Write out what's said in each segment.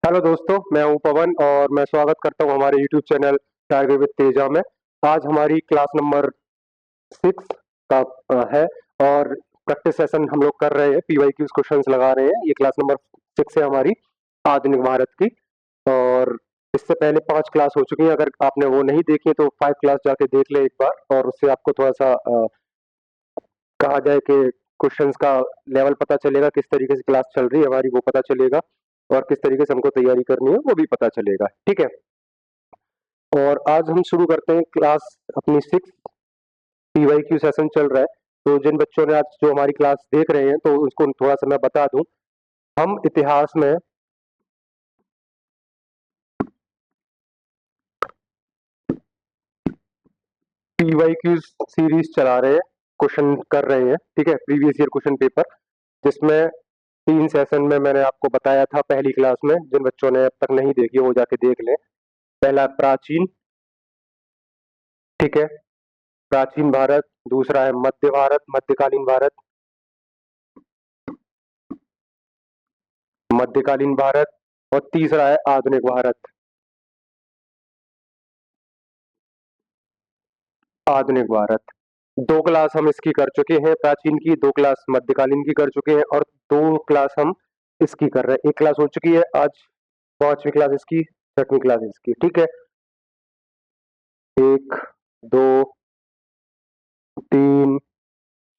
Hello दोस्तों, मैं हूं पवन और मैं स्वागत करता हूं हमारे YouTube channel tiger with Teja में। आज हमारी क्लास नंबर 6 का है और प्रैक्टिस सेशन हम लोग कर रहे हैं। पीवाईक्यूज क्वेश्चंस लगा रहे हैं। ये क्लास नंबर 6 है हमारी आधुनिक भारत की। और इससे पहले 5 क्लास हो चुकी हैं। अगर आपने वो नहीं देखी तो 5 क्लास जाके देख ले एक बार, और उससे आपको थोड़ा सा कहा जाए कि क्वेश्चंस का लेवल पता चलेगा, किस तरीके से क्लास चल रही है हमारी वो पता चलेगा, और किस तरीके से हमको तैयारी करनी है वो भी पता चलेगा। ठीक है। और आज हम शुरू करते हैं क्लास अपनी 6। पीवाईक्यू सेशन चल रहा है। तो जिन बच्चों ने आज जो हमारी क्लास देख रहे हैं तो उसको थोड़ा सा मैं बता दूं। हम इतिहास में पीवाईक्यू सीरीज चला रहे हैं, क्वेश्चन कर रहे हैं। ठीक है, प्रीवियस ईयर क्वेश्चन पेपर, जिसमें 3 सेशन में मैंने आपको बताया था पहली क्लास में। जिन बच्चों ने अब तक नहीं देखी वो जाके देख लें। पहला प्राचीन, ठीक है, प्राचीन भारत। दूसरा है मध्य भारत, मध्यकालीन भारत, मध्यकालीन भारत। और तीसरा है आधुनिक भारत, आधुनिक भारत। 2 क्लास हम इसकी कर चुके हैं, प्राचीन की। 2 क्लास मध्यकालीन की कर चुके हैं, और 2 क्लास हम इसकी कर रहे हैं। 1 क्लास हो चुकी है आज, 5वीं क्लास इसकी, 6वीं क्लास इसकी। ठीक है, 1, 2, 3,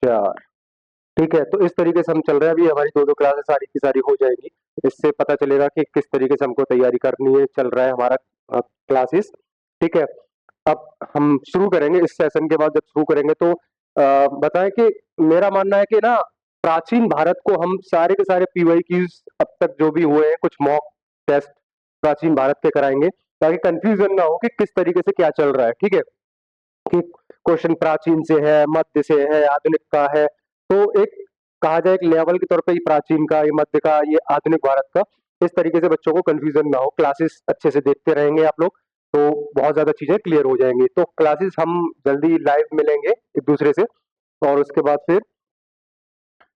4। ठीक है, तो इस तरीके से हम चल रहे हैं। अभी हमारी 2-2 क्लासेस सारी की सारी हो जाएगी। इससे पता चलेगा कि किस तरीके से हमको तैयारी करनी है, चल रहा है हमारा क्लासेस। ठीक है, अब हम शुरू करेंगे इस सेशन के बाद। जब शुरू करेंगे तो बताएं कि मेरा मानना है कि ना, प्राचीन भारत को हम सारे के सारे पीवाईक्यूज अब तक जो भी हुए हैं, कुछ मॉक टेस्ट प्राचीन भारत के कराएंगे, ताकि कंफ्यूजन ना हो कि किस तरीके से क्या चल रहा है। ठीक है, कि क्वेश्चन प्राचीन से है, मध्य से है, आधुनिक का है। तो एक कहा जाए एक लेवल के तौर पे, ये प्राचीन का, ये मध्य का, ये आधुनिक भारत का, इस तरीके से बच्चों को कंफ्यूजन ना हो। क्लासेस अच्छे से देखते रहेंगे आप लोग तो बहुत ज्यादा चीजें क्लियर हो जाएंगी। तो क्लासेस हम जल्दी लाइव मिलेंगे एक दूसरे से, और उसके बाद फिर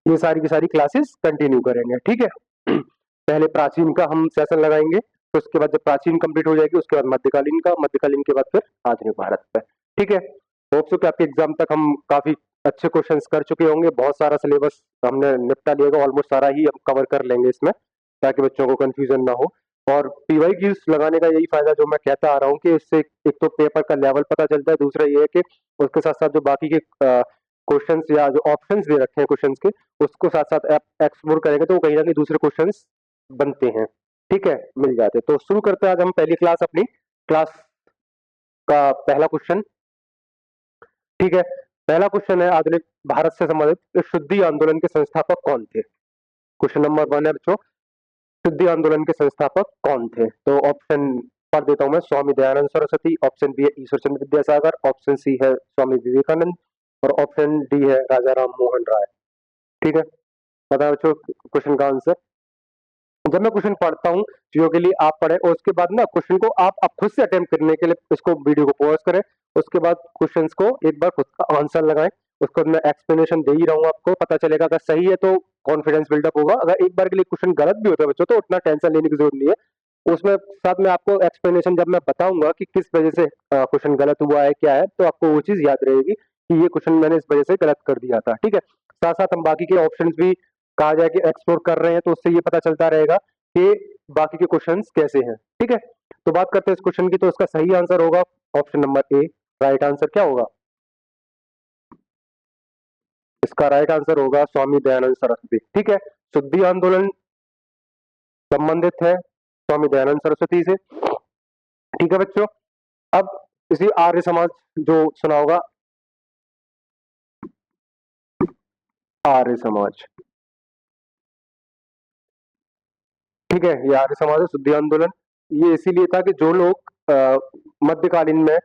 ये सारी की सारी क्लासेस कंटिन्यू करेंगे। ठीक है। पहले प्राचीन का हम सेशन लगाएंगे, तो उसके बाद जब प्राचीन कंप्लीट हो जाएगी उसके बाद मध्यकालीन का, मध्यकालीन के बाद फिर आधुनिक भारत पे। ठीक है। होप सो कि आपके एग्जाम तक हम काफी अच्छे क्वेश्चंस कर चुके होंगे। बहुत सारा सिलेबस हमने निपटा लिया, ऑलमोस्ट सारा ही हम कवर कर लेंगे इसमें, ताकि बच्चों को कंफ्यूजन ना हो। और पीवाईक्यूज लगाने का यही फायदा जो मैं कहता आ रहा हूँ कि इससे एक तो पेपर का लेवल पता चलता है, दूसरा ये है कि उसके साथ साथ जो बाकी के क्वेश्चंस या जो ऑप्शंस दे रखे हैं क्वेश्चंस के, उसको साथ साथ आप एक्सप्लोर करेंगे तो कहीं ना कहीं दूसरे क्वेश्चंस बनते हैं। ठीक है, मिल जाते हैं। तो शुरू करते हैं आज हम पहली क्लास अपनी। क्लास का पहला क्वेश्चन, ठीक है, पहला क्वेश्चन है आधुनिक भारत से संबंधित, शुद्धि आंदोलन के संस्थापक कौन थे। क्वेश्चन नंबर 1 है बच्चों, शुद्धि आंदोलन के संस्थापक कौन थे। तो ऑप्शन पढ़ देता हूं मैं। स्वामी दयानंद सरस्वती, ऑप्शन बी है ईश्वर चंद्र विद्यासागर, ऑप्शन सी है स्वामी विवेकानंद, और ऑप्शन डी है राजा राम मोहन राय। ठीक है, बताओ बच्चों क्वेश्चन का आंसर। जब मैं क्वेश्चन पढ़ता हूँ चीजों के लिए आप पढ़ें, और उसके बाद ना क्वेश्चन को आप खुद से अटेम्प्ट करने के लिए इसको वीडियो को पॉज करें। उसके बाद क्वेश्चंस को एक बार खुद का आंसर लगाएं। उसको मैं एक्सप्लेनेशन दे ही रहा हूँ, आपको पता चलेगा। अगर सही है तो कॉन्फिडेंस बिल्डअप होगा। अगर एक बार के लिए क्वेश्चन गलत भी होता है बच्चों, तो उतना टेंशन लेने की जरूरत नहीं है। उसमें साथ में आपको एक्सप्लेनेशन जब मैं बताऊंगा कि किस वजह से क्वेश्चन गलत हुआ है, क्या है, तो आपको वो चीज याद रहेगी कि ये क्वेश्चन मैंने इस वजह से गलत कर दिया था। ठीक है, साथ साथ हम बाकी के ऑप्शंस भी कहा जाए कि एक्सप्लोर कर रहे हैं, तो उससे ये पता चलता रहेगा कि बाकी के क्वेश्चंस कैसे हैं। ठीक है, तो बात करते हैं इस क्वेश्चन की। तो इसका सही आंसर होगा option number A. Right answer क्या होगा? इसका राइट आंसर होगा स्वामी दयानंद सरस्वती। ठीक है, शुद्धि आंदोलन संबंधित है स्वामी दयानंद सरस्वती से। ठीक है बच्चों, अब इसी आर्य समाज जो सुना होगा, आर्य समाज। ठीक है, ये आर्य समाज है, शुद्धि आंदोलन। ये इसीलिए था कि जो लोग मध्यकालीन में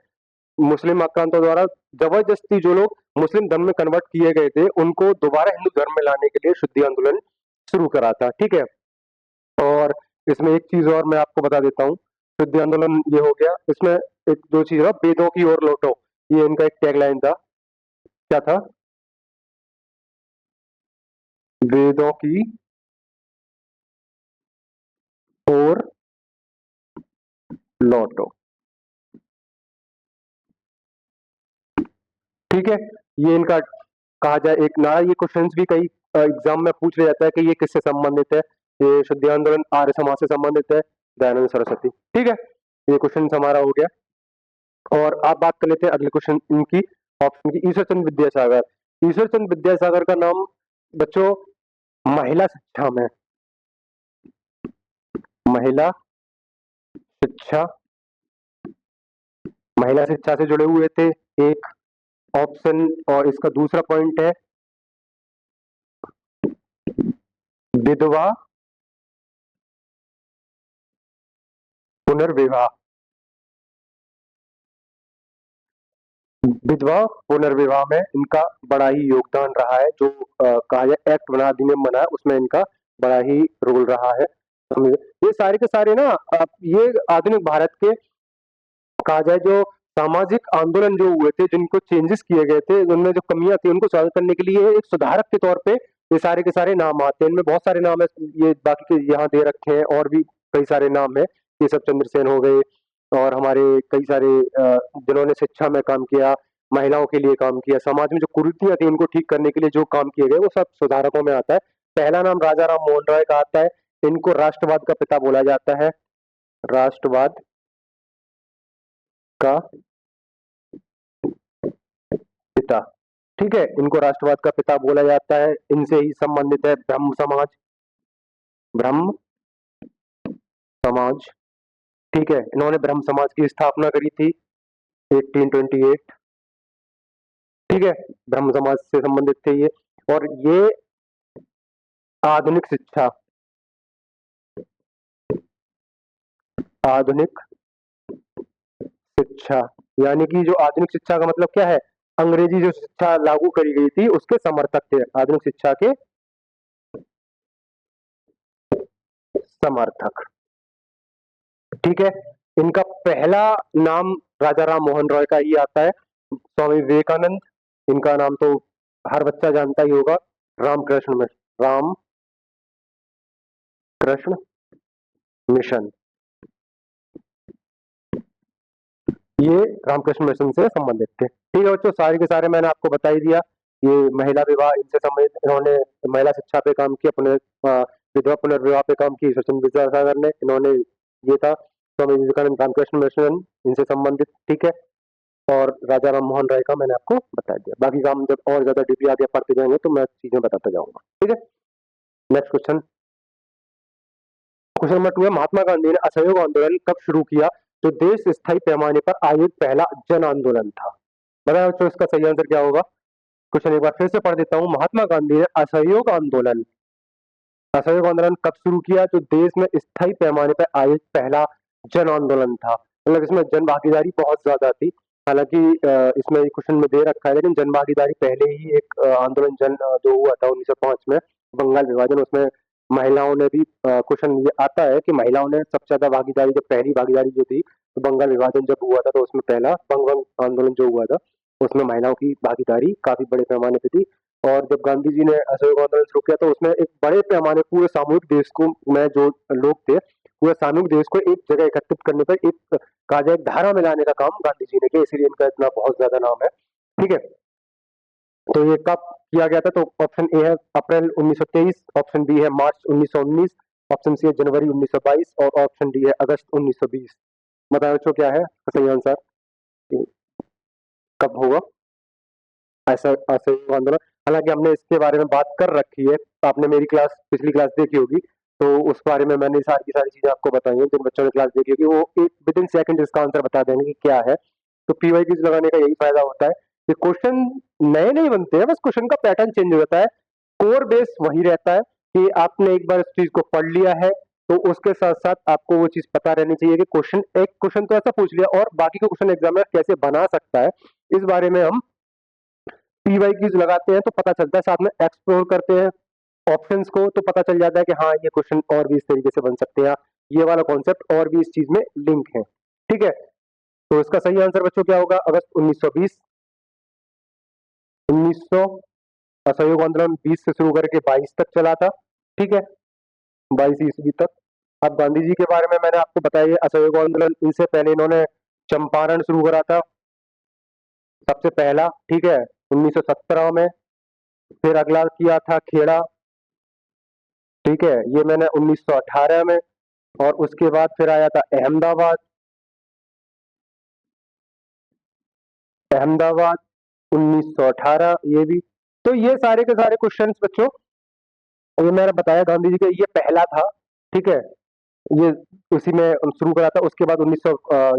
मुस्लिम आक्रांतों द्वारा जबरदस्ती जो लोग मुस्लिम धर्म में कन्वर्ट किए गए थे, उनको दोबारा हिंदू धर्म में लाने के लिए शुद्धि आंदोलन शुरू करा था। ठीक है, और इसमें एक चीज और मैं आपको बता देता हूँ। शुद्धि आंदोलन ये हो गया, इसमें एक दो चीज है, वेदों की ओर लौटो, ये इनका एक टैगलाइन था। क्या था? वेदों की ओर लॉटो। ठीक है, ये इनका कहा जाए एक ना, ये क्वेश्चंस भी कई एग्जाम में पूछ लिया जाता है कि ये किससे संबंधित है। ये शुद्धि आंदोलन आर्य समाज से संबंधित है, दयानंद सरस्वती। ठीक है, ये क्वेश्चन हमारा हो गया। और आप बात कर लेते हैं अगले क्वेश्चन इनकी, ऑप्शन की। ईश्वरचंद विद्यासागर। ईश्वरचंद विद्यासागर का नाम बच्चों महिला शिक्षा में, महिला शिक्षा, महिला शिक्षा से जुड़े हुए थे, एक ऑप्शन। और इसका दूसरा पॉइंट है विधवा पुनर्विवाह। विधवा पुनर्विवाह में इनका बड़ा ही योगदान रहा है, जो कहा जाए एक्ट बना, अधिनियम बना है, उसमें इनका बड़ा ही रोल रहा है। ये सारे के सारे ना, ये आधुनिक भारत के कहा जाए जो सामाजिक आंदोलन जो हुए थे, जिनको चेंजेस किए गए थे, उनमें जो कमियां थी उनको सॉल्व करने के लिए एक सुधारक के तौर पे ये सारे के सारे नाम आते हैं। इनमें बहुत सारे नाम है, ये बाकी के यहाँ दे रखे हैं, और भी कई सारे नाम है। ये सब चंद्रसेन हो गए, और हमारे कई सारे जिन्होंने शिक्षा में काम किया, महिलाओं के लिए काम किया, समाज में जो कुरीतियां थी उनको ठीक करने के लिए जो काम किए गए, वो सब सुधारकों में आता है। पहला नाम राजा राम मोहन राय का आता है। इनको राष्ट्रवाद का पिता बोला जाता है, राष्ट्रवाद का पिता। ठीक है, इनको राष्ट्रवाद का पिता बोला जाता है। इनसे ही संबंधित है ब्रह्म समाज, ब्रह्म समाज। ठीक है, इन्होंने ब्रह्म समाज की स्थापना करी थी 1828। ठीक है, ब्रह्म समाज से संबंधित थे ये। और ये आधुनिक शिक्षा, आधुनिक शिक्षा, यानी कि जो आधुनिक शिक्षा का मतलब क्या है, अंग्रेजी जो शिक्षा लागू करी गई थी उसके समर्थक थे, आधुनिक शिक्षा के समर्थक। ठीक है, इनका पहला नाम राजा राम मोहन रॉय का ही आता है। स्वामी विवेकानंद, इनका नाम तो हर बच्चा जानता ही होगा, रामकृष्ण मिशन, राम कृष्ण मिशन। ये रामकृष्ण मिशन से संबंधित थे। ठीक है बच्चों, सारे के सारे मैंने आपको बता ही दिया। ये महिला विवाह, इनसे संबंधित इन्होंने महिला शिक्षा पे काम किया, विधवा पुनर्विवाह पे काम किया ईश्वरचंद्र विद्यासागर ने। इन्होंने ये था स्वामी विवेकानंद रामकृष्ण मिशन, इनसे संबंधित। ठीक है, और राजा राम मोहन राय का मैंने आपको बता दिया। बाकी का हम जब और ज्यादा डीपली आगे पढ़ते जाएंगे तो मैं चीजें बताता जाऊंगा। ठीक है, नेक्स्ट क्वेश्चन। क्वेश्चन नंबर 2 है, महात्मा गांधी ने असहयोग आंदोलन कब शुरू किया जो देश स्थायी पैमाने पर आयोजित पहला जन आंदोलन था? बताओ बच्चों, इसका सही आंसर क्या होगा? क्वेश्चन एक बार फिर से पढ़ देता हूँ। महात्मा गांधी ने असहयोग आंदोलन कब शुरू किया जो देश में स्थायी पैमाने पर आयोजित पहला जन आंदोलन था? मतलब इसमें जन भागीदारी बहुत ज्यादा थी। हालांकि इसमें क्वेश्चन में दे रखा है, लेकिन जन भागीदारी पहले ही एक आंदोलन जो हुआ था 1905 में, बंगाल विभाजन, उसमें महिलाओं ने भी, क्वेश्चन ये आता है कि महिलाओं ने सबसे ज्यादा भागीदारी, जो पहली भागीदारी जो थी, तो बंगाल विभाजन जब हुआ था तो उसमें पहला बंग आंदोलन जो हुआ था उसमें महिलाओं की भागीदारी काफी बड़े पैमाने पर थी। और जब गांधी जी ने असहयोग आंदोलन शुरू किया तो उसमें एक बड़े पैमाने पूरे सामूहिक देश को में जो लोग थे, पूरे सामूहिक देश को एक जगह एकत्रित करने पर एक कहा जाए धारा में लाने का काम गांधी जी ने किया, इसलिए इनका इतना बहुत ज्यादा नाम है। ठीक है, तो ये कब किया गया था? तो ऑप्शन ए है अप्रैल 1923, ऑप्शन बी है मार्च 1919, ऑप्शन सी है जनवरी 1922, और ऑप्शन डी है अगस्त 1920। बताओ बच्चों, क्या है सही आंसर? कब होगा ऐसा असहयोग आंदोलन? हालांकि हमने इसके बारे में बात कर रखी है, आपने मेरी क्लास, पिछली क्लास देखी होगी, तो उस बारे में मैंने सारी की सारी चीजें आपको बताई हैं। जिन बच्चों ने क्लास देखी होगी वो एक विद इन सेकंड इसका आंसर बता देंगे कि क्या है। तो पीवाई क्यूज लगाने का यही फायदा होता है कि क्वेश्चन नए नहीं बनते हैं, बस क्वेश्चन का पैटर्न चेंज हो जाता है, कोर बेस वही रहता है कि आपने एक बार इस चीज को पढ़ लिया है तो उसके साथ साथ आपको वो चीज पता रहनी चाहिए कि क्वेश्चन, एक क्वेश्चन तो ऐसा पूछ लिया और बाकी के क्वेश्चन एग्जामिनर कैसे बना सकता है, इस बारे में हम पीवाई क्यूज लगाते हैं तो पता चलता है, साथ में एक्सप्लोर करते हैं ऑप्शंस को तो पता चल जाता है कि हाँ ये क्वेश्चन और भी इस तरीके से बन सकते हैं, ये वाला कॉन्सेप्ट और भी इस चीज में लिंक है। ठीक है, तो इसका सही आंसर बच्चों क्या होगा? अगस्त 1920। 1900 असहयोग आंदोलन 20 से शुरू करके 22 तक चला था। ठीक है, 22 ईस्वी तक। अब गांधी जी के बारे में मैंने आपको बताया, असहयोग आंदोलन, इनसे पहले इन्होंने चंपारण शुरू करा था सबसे पहला, ठीक है, 1917 में। फिर अगला किया था खेड़ा, ठीक है, ये मैंने 1918 में। और उसके बाद फिर आया था अहमदाबाद, अहमदाबाद 1918, ये भी। तो ये सारे के सारे क्वेश्चंस बच्चों, ये मैंने बताया गांधी जी का ये पहला था, ठीक है, ये उसी में शुरू करा था। उसके बाद 1900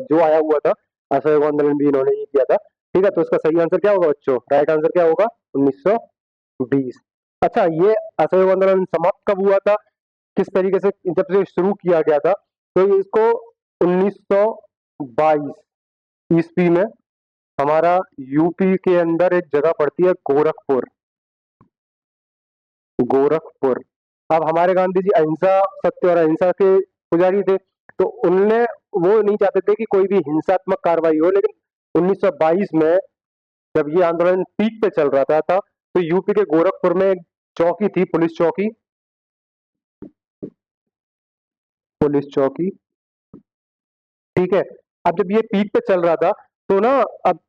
जो आया हुआ था असहयोग आंदोलन भी इन्होंने ही किया था, ठीक है। तो इसका सही आंसर क्या होगा बच्चों? राइट आंसर क्या होगा? 1920। अच्छा, ये असहयोग आंदोलन समाप्त कब हुआ था, किस तरीके से, जब से शुरू किया गया था, तो ये इसको 1922 ईस्वी में, हमारा यूपी के अंदर एक जगह पड़ती है गोरखपुर, गोरखपुर। अब हमारे गांधी जी अहिंसा, सत्य और अहिंसा के पुजारी थे, तो उनने, वो नहीं चाहते थे कि कोई भी हिंसात्मक कार्रवाई हो। लेकिन 1922 में जब ये आंदोलन पीक पे चल रहा था, तो यूपी के गोरखपुर में एक चौकी थी, पुलिस चौकी, पुलिस चौकी, ठीक है। अब जब ये पीक पे चल रहा था, तो ना, अब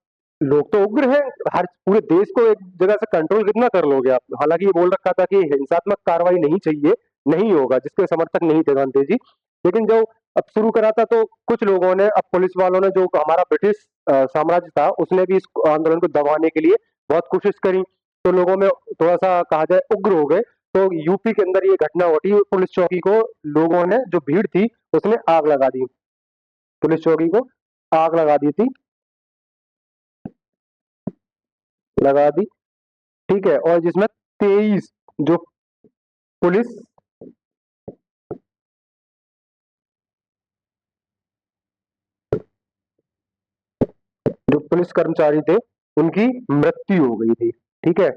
लोग तो उग्र हैं, हर पूरे देश को एक जगह से कंट्रोल कितना कर लोगे आप? हालांकि ये बोल रखा था कि हिंसात्मक कार्रवाई नहीं चाहिए, नहीं होगा, जिसके समर्थक नहीं थे गांधी जी। लेकिन जो अब शुरू करा था, तो कुछ लोगों ने, अब पुलिस वालों ने, जो हमारा ब्रिटिश साम्राज्य था, उसने भी इस आंदोलन को दबाने के लिए बहुत कोशिश करी। तो लोगों में थोड़ा सा कहा जाए उग्र हो गए। तो यूपी के अंदर ये घटना घटी, पुलिस चौकी को लोगों ने, जो भीड़ थी, उसने आग लगा दी, पुलिस चौकी को आग लगा दी थी, लगा दी, ठीक है। और जिसमें 23 जो पुलिस, जो पुलिस कर्मचारी थे, उनकी मृत्यु हो गई थी, ठीक है,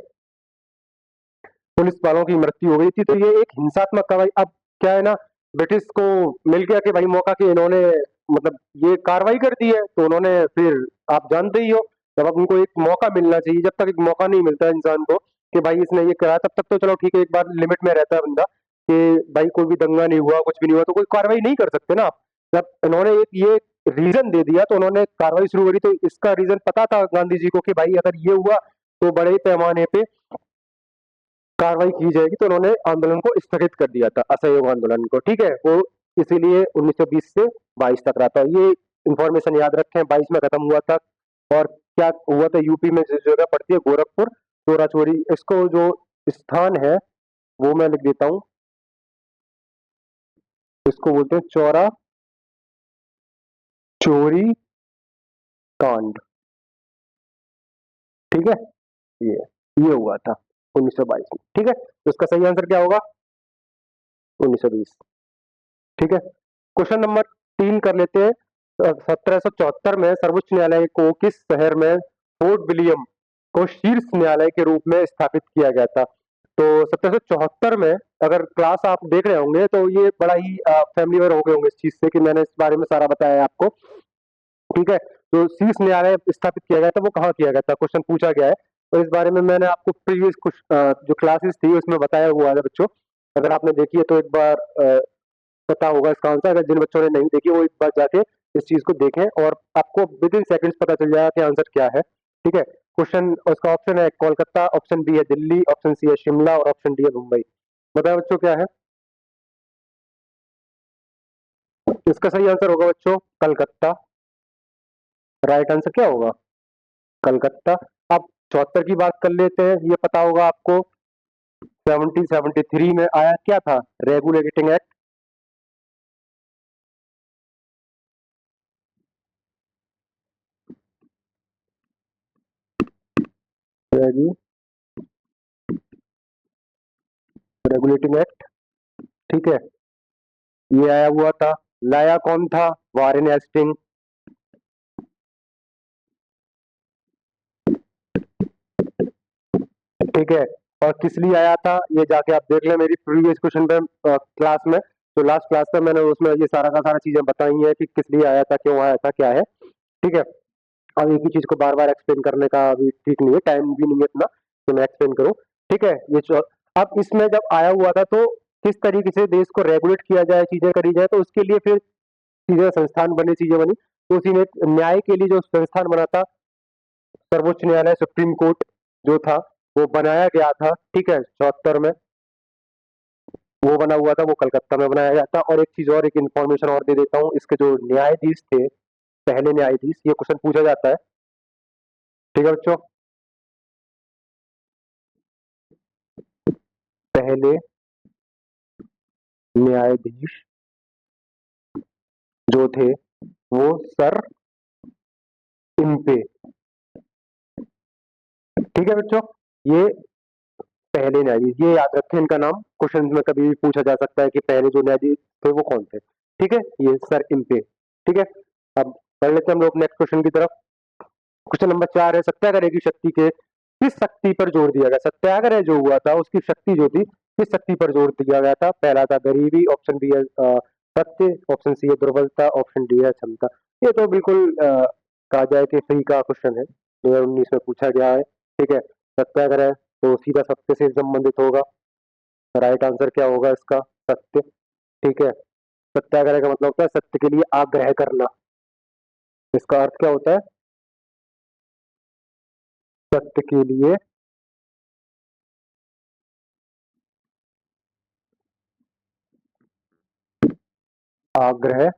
पुलिस वालों की मृत्यु हो गई थी। तो ये एक हिंसात्मक कार्रवाई, अब क्या है ना, ब्रिटिश को मिल गया कि भाई मौका, कि इन्होंने मतलब ये कार्रवाई कर दी है, तो उन्होंने फिर, आप जानते ही हो, जब अब उनको एक मौका मिलना चाहिए, जब तक एक मौका नहीं मिलता इंसान को कि भाई इसने ये करा, तब तक तो चलो ठीक है, एक बार लिमिट में रहता है बंदा, कि भाई कोई भी दंगा नहीं हुआ, कुछ भी नहीं हुआ, तो कोई कार्रवाई नहीं कर सकते ना आप। जब इन्होंने एक ये रीजन दे दिया, तो उन्होंने कार्रवाई शुरू करी। तो इसका रीजन पता था गांधी जी को कि भाई अगर ये हुआ, तो बड़े पैमाने पे कार्रवाई की जाएगी। तो उन्होंने आंदोलन को स्थगित कर दिया था, असहयोग आंदोलन को, ठीक है। वो इसीलिए 1920 से 22 तक रहा था। ये इंफॉर्मेशन याद रखें, 22 में खत्म हुआ था। और क्या हुआ था, यूपी में जिस जगह पड़ती है गोरखपुर, चोरा चोरी, इसको जो स्थान है वो मैं लिख देता हूँ, इसको बोलते हैं चौरा चोरी कांड, ठीक है। ये ये हुआ था 1922 में, ठीक है। तो इसका सही आंसर क्या होगा? 1920, ठीक है। क्वेश्चन नंबर 3 कर लेते हैं। 1774 में सर्वोच्च न्यायालय को किस शहर में फोर्ट विलियम को शीर्ष न्यायालय के रूप में स्थापित किया गया था? तो 1774 में, अगर क्लास आप देख रहे होंगे, तो ये बड़ा ही फैमिलियर हो गए होंगे इस चीज से, कि मैंने इस बारे में सारा बताया है आपको, ठीक है। तो शीर्ष न्यायालय स्थापित किया गया था, वो कहाँ किया गया था, क्वेश्चन पूछा गया है। तो इस बारे में मैंने आपको प्रीवियस कुछ जो क्लासेस थी उसमें बताया हुआ है बच्चों। अगर आपने देखी है तो एक बार पता होगा इसका आंसर। अगर जिन बच्चों ने नहीं देखी, वो एक बार जाके इस चीज को देखें, और आपको विद इन सेकंड्स पता चल जाएगा कि आंसर क्या है, ठीक है। क्वेश्चन, उसका ऑप्शन है कोलकाता, ऑप्शन बी है दिल्ली, ऑप्शन सी है शिमला, और ऑप्शन डी है मुंबई। बताओ बच्चों क्या है इसका सही आंसर? होगा बच्चों कलकत्ता। राइट आंसर क्या होगा? कलकत्ता। अब 74 की बात कर लेते हैं, ये पता होगा आपको, 1773 में आया क्या था, रेगुलेटिंग एक्ट, रेगुलेटिंग एक्ट, ठीक है, ये आया हुआ था। लाया कौन था? वारेन हेस्टिंग, ठीक है। और किस लिए आया था, ये जाके आप देख लें मेरी प्रीवियस क्वेश्चन पे, क्लास में, तो लास्ट क्लास में मैंने उसमें ये सारा का सारा चीजें बताई है कि किस लिए आया था, क्यों आया था, क्या है, ठीक है। अब एक ही चीज को बार बार एक्सप्लेन करने का अभी ठीक नहीं है, टाइम भी नहीं है इतना, तो मैं एक्सप्लेन करूँ, ठीक है। अब इसमें जब आया हुआ था, तो किस तरीके से देश को रेगुलेट किया जाए, चीजें करी जाए, तो उसके लिए फिर चीजें संस्थान बने, चीजें बनी। तो उसी में न्याय के लिए जो संस्थान बना था, सर्वोच्च न्यायालय, सुप्रीम कोर्ट जो था, वो बनाया गया था, ठीक है, 74 में वो बना हुआ था, वो कलकत्ता में बनाया गया था। और एक चीज और, एक इन्फॉर्मेशन और दे देता हूँ, इसके जो न्यायाधीश थे, पहले न्यायाधीश, ये क्वेश्चन पूछा जाता है, ठीक है बच्चों, पहले न्यायाधीश जो थे वो सर इम्पे, ठीक है बच्चों, ये पहले न्यायाधीश, ये याद रखें इनका नाम, क्वेश्चन में कभी भी पूछा जा सकता है कि पहले जो न्यायाधीश थे वो कौन थे, ठीक है, ये सर इम्पे, ठीक है। अब पढ़ लेते हैं हम लोग नेक्स्ट क्वेश्चन की तरफ। क्वेश्चन नंबर 4 है, सत्याग्रह की शक्ति के किस शक्ति पर जोर दिया गया? सत्याग्रह जो हुआ था उसकी शक्ति जो थी, किस शक्ति पर जोर दिया गया था? पहला था गरीबी, ऑप्शन बी है सत्य, ऑप्शन सी है दुर्बलता, ऑप्शन डी है क्षमता। ये तो बिल्कुल कहा जाए कि सही का क्वेश्चन है, 2019 में पूछा गया है, ठीक है। सत्याग्रह तो सीधा सत्य से संबंधित होगा, राइट आंसर क्या होगा इसका? सत्य, ठीक है। सत्याग्रह का मतलब होता है सत्य के लिए आग्रह करना, इसका अर्थ क्या होता है? सत्य के लिए आग्रह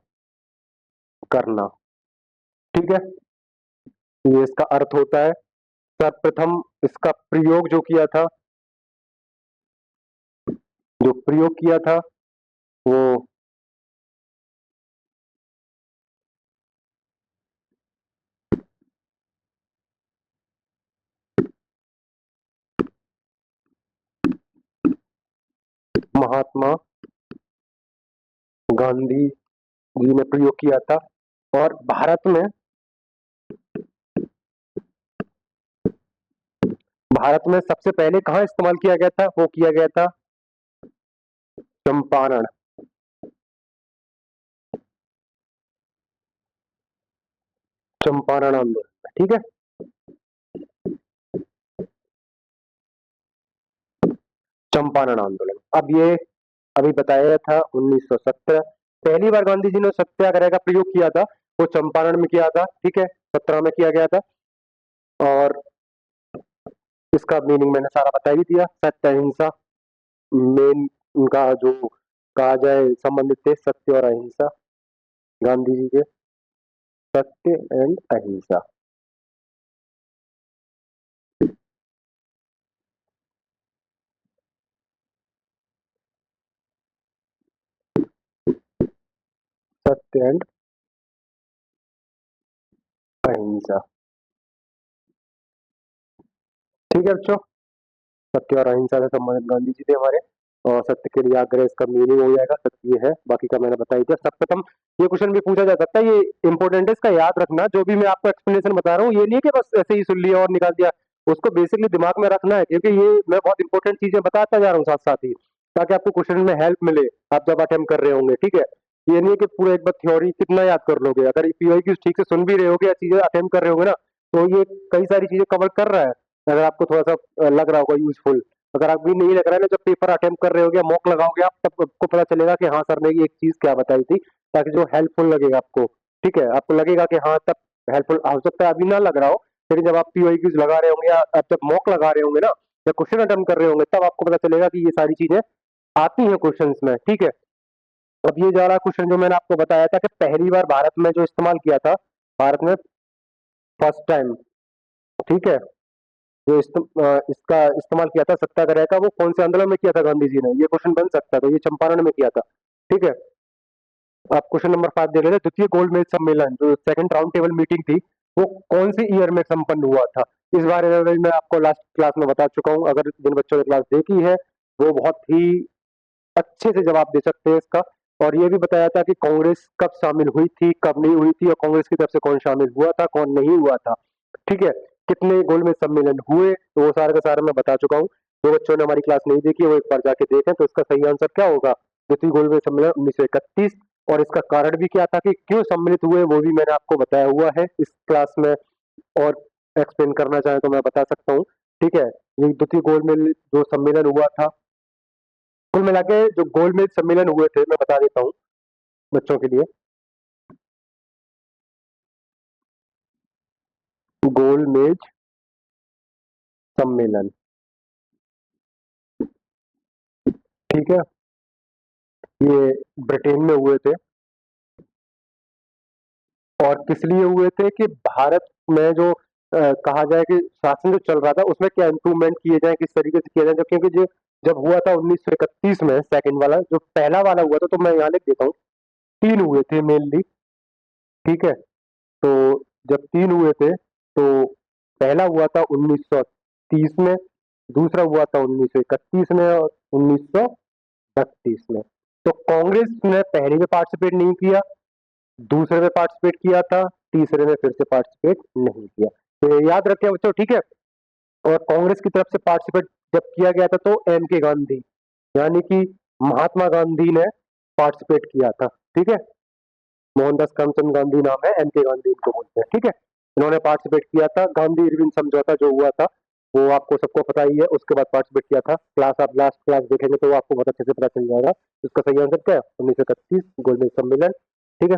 करना, ठीक है, ये इसका अर्थ होता है। सर्वप्रथम इसका प्रयोग जो किया था, जो प्रयोग किया था वो महात्मा गांधी जी ने प्रयोग किया था। और भारत में सबसे पहले कहाँ इस्तेमाल किया गया था? वो किया गया था चंपारण, चंपारण आंदोलन, ठीक है, चंपारण आंदोलन। अब ये अभी बताया था 1917, पहली बार गांधी जी ने सत्याग्रह का प्रयोग किया था वो चंपारण में किया था, ठीक है, 17 में किया गया था। और इसका मीनिंग मैंने सारा बता ही दिया, सत्य अहिंसा मेन उनका जो कहा जाए संबंधित थे, सत्य और अहिंसा, गांधी जी के सत्य एंड अहिंसा। सत्य एंड अहिंसा, ठीक है बच्चों, सत्य और अहिंसा से संबंधित गांधी जी थे हमारे। और सत्य के लिए आग्रह, इसका मीनिंग हो जाएगा सत्य ये है, बाकी का मैंने बता ही दिया। सर्वप्रथम ये क्वेश्चन भी पूछा जा सकता है, ये इंपॉर्टेंट है, इसका याद रखना, जो भी मैं आपको एक्सप्लेनेशन बता रहा हूँ ये नहीं है कि बस ऐसे ही सुन लिया और निकाल दिया, उसको बेसिकली दिमाग में रखना है, क्योंकि ये मैं बहुत इंपॉर्टेंट चीजें बताता जा रहा हूँ साथ साथ ही, ताकि आपको क्वेश्चन में हेल्प मिले आप जब अटेम्प्ट कर रहे होंगे, ठीक है। ये नहीं है कि पूरा एक बार थ्योरी कितना याद कर लोगे, अगर पीओई ठीक से सुन भी रहे होगे या चीजें अटेम्प्ट कर रहे होंगे ना, तो ये कई सारी चीजें कवर कर रहा है, अगर आपको थोड़ा सा लग रहा होगा यूजफुल। अगर आप भी नहीं लग रहा है ना, जब पेपर अटेम्प्ट कर रहे होगे, मॉक लगाओगे आप, तब आपको पता चलेगा कि हाँ सर ने ये एक चीज क्या बताई थी, ताकि जो हेल्पफुल लगेगा आपको, ठीक है, आपको लगेगा कि हाँ तब हेल्पफुल हो सकता है, अभी ना लग रहा हो, लेकिन जब आप पीओई क्यूज लगा रहे होंगे या आप जब मॉक लगा रहे होंगे ना, या क्वेश्चन अटेम्प्ट कर रहे होंगे, तब आपको पता चलेगा कि ये सारी चीजें आती हैं क्वेश्चन में, ठीक है। अब ये जा रहा क्वेश्चन जो मैंने आपको बताया था कि पहली बार भारत में जो इस्तेमाल किया था, भारत में फर्स्ट टाइम, ठीक है, जो इसका इस्तेमाल किया था सत्याग्रह का, वो कौन से आंदोलन में किया था गांधी जी ने? ये क्वेश्चन बन सकता है, तो ये चंपारण में किया था, ठीक है। आप क्वेश्चन नंबर 5 दे रहे थे, द्वितीय गोलमेज सम्मेलन जो सेकंड राउंड टेबल मीटिंग थी, वो कौन से ईयर में संपन्न हुआ था? इस बारे में भी मैं आपको लास्ट क्लास में बता चुका हूँ, अगर जिन बच्चों ने क्लास देखी है वो बहुत ही अच्छे से जवाब दे सकते हैं इसका। और ये भी बताया था कि कांग्रेस कब शामिल हुई थी, कब नहीं हुई थी, और कांग्रेस की तरफ से कौन शामिल हुआ था, कौन नहीं हुआ था, ठीक है, कितने गोलमेज सम्मेलन हुए, तो वो सारे का सारा मैं बता चुका हूँ। जो बच्चों ने हमारी क्लास नहीं देखी वो एक बार जाके देखें, तो इसका सही आंसर क्या होगा? द्वितीय गोलमेज सम्मेलन 1931। और इसका कारण भी क्या था कि क्यों सम्मिलित हुए, वो भी मैंने आपको बताया हुआ है इस क्लास में, और एक्सप्लेन करना चाहे तो मैं बता सकता हूँ, ठीक है। ये द्वितीय गोलमेज जो सम्मेलन हुआ था, कुल मिला के जो गोलमेज सम्मेलन हुए थे, मैं बता देता हूँ बच्चों के लिए। गोलमेज सम्मेलन, ठीक है, ये ब्रिटेन में हुए थे। और किस लिए हुए थे कि भारत में जो कहा जाए कि शासन जो चल रहा था उसमें क्या इम्प्रूवमेंट किए जाए, किस तरीके से किया जाए, क्योंकि जो जब हुआ था 1931 में सेकंड वाला, जो पहला वाला हुआ था, तो मैं यहाँ लिख देता हूँ, तीन हुए थे मेनली, ठीक है। तो जब तीन हुए थे तो पहला हुआ था 1930 में, दूसरा हुआ था 1931 में, और 1932 में। तो कांग्रेस ने पहले में पार्टिसिपेट नहीं किया, दूसरे में पार्टिसिपेट किया था, तीसरे में फिर से पार्टिसिपेट नहीं किया। तो ये याद रखें बच्चों, ठीक है। और कांग्रेस की तरफ से पार्टिसिपेट जब किया गया था तो एम के गांधी, यानी कि महात्मा गांधी ने पार्टिसिपेट किया था, ठीक है। मोहनदास करमचंद गांधी नाम है, एम के गांधी इनको बोलते हैं, ठीक है। इन्होंने पार्टिसिपेट किया था। गांधी इरविन समझौता जो हुआ था वो आपको सबको पता ही है, उसके बाद पार्टिसिपेट किया था। क्लास आप लास्ट क्लास देखेंगे तो आपको बहुत अच्छे से पता चल जाएगा। इसका सही आंसर क्या है? 1931 गोलमेज सम्मेलन, ठीक है।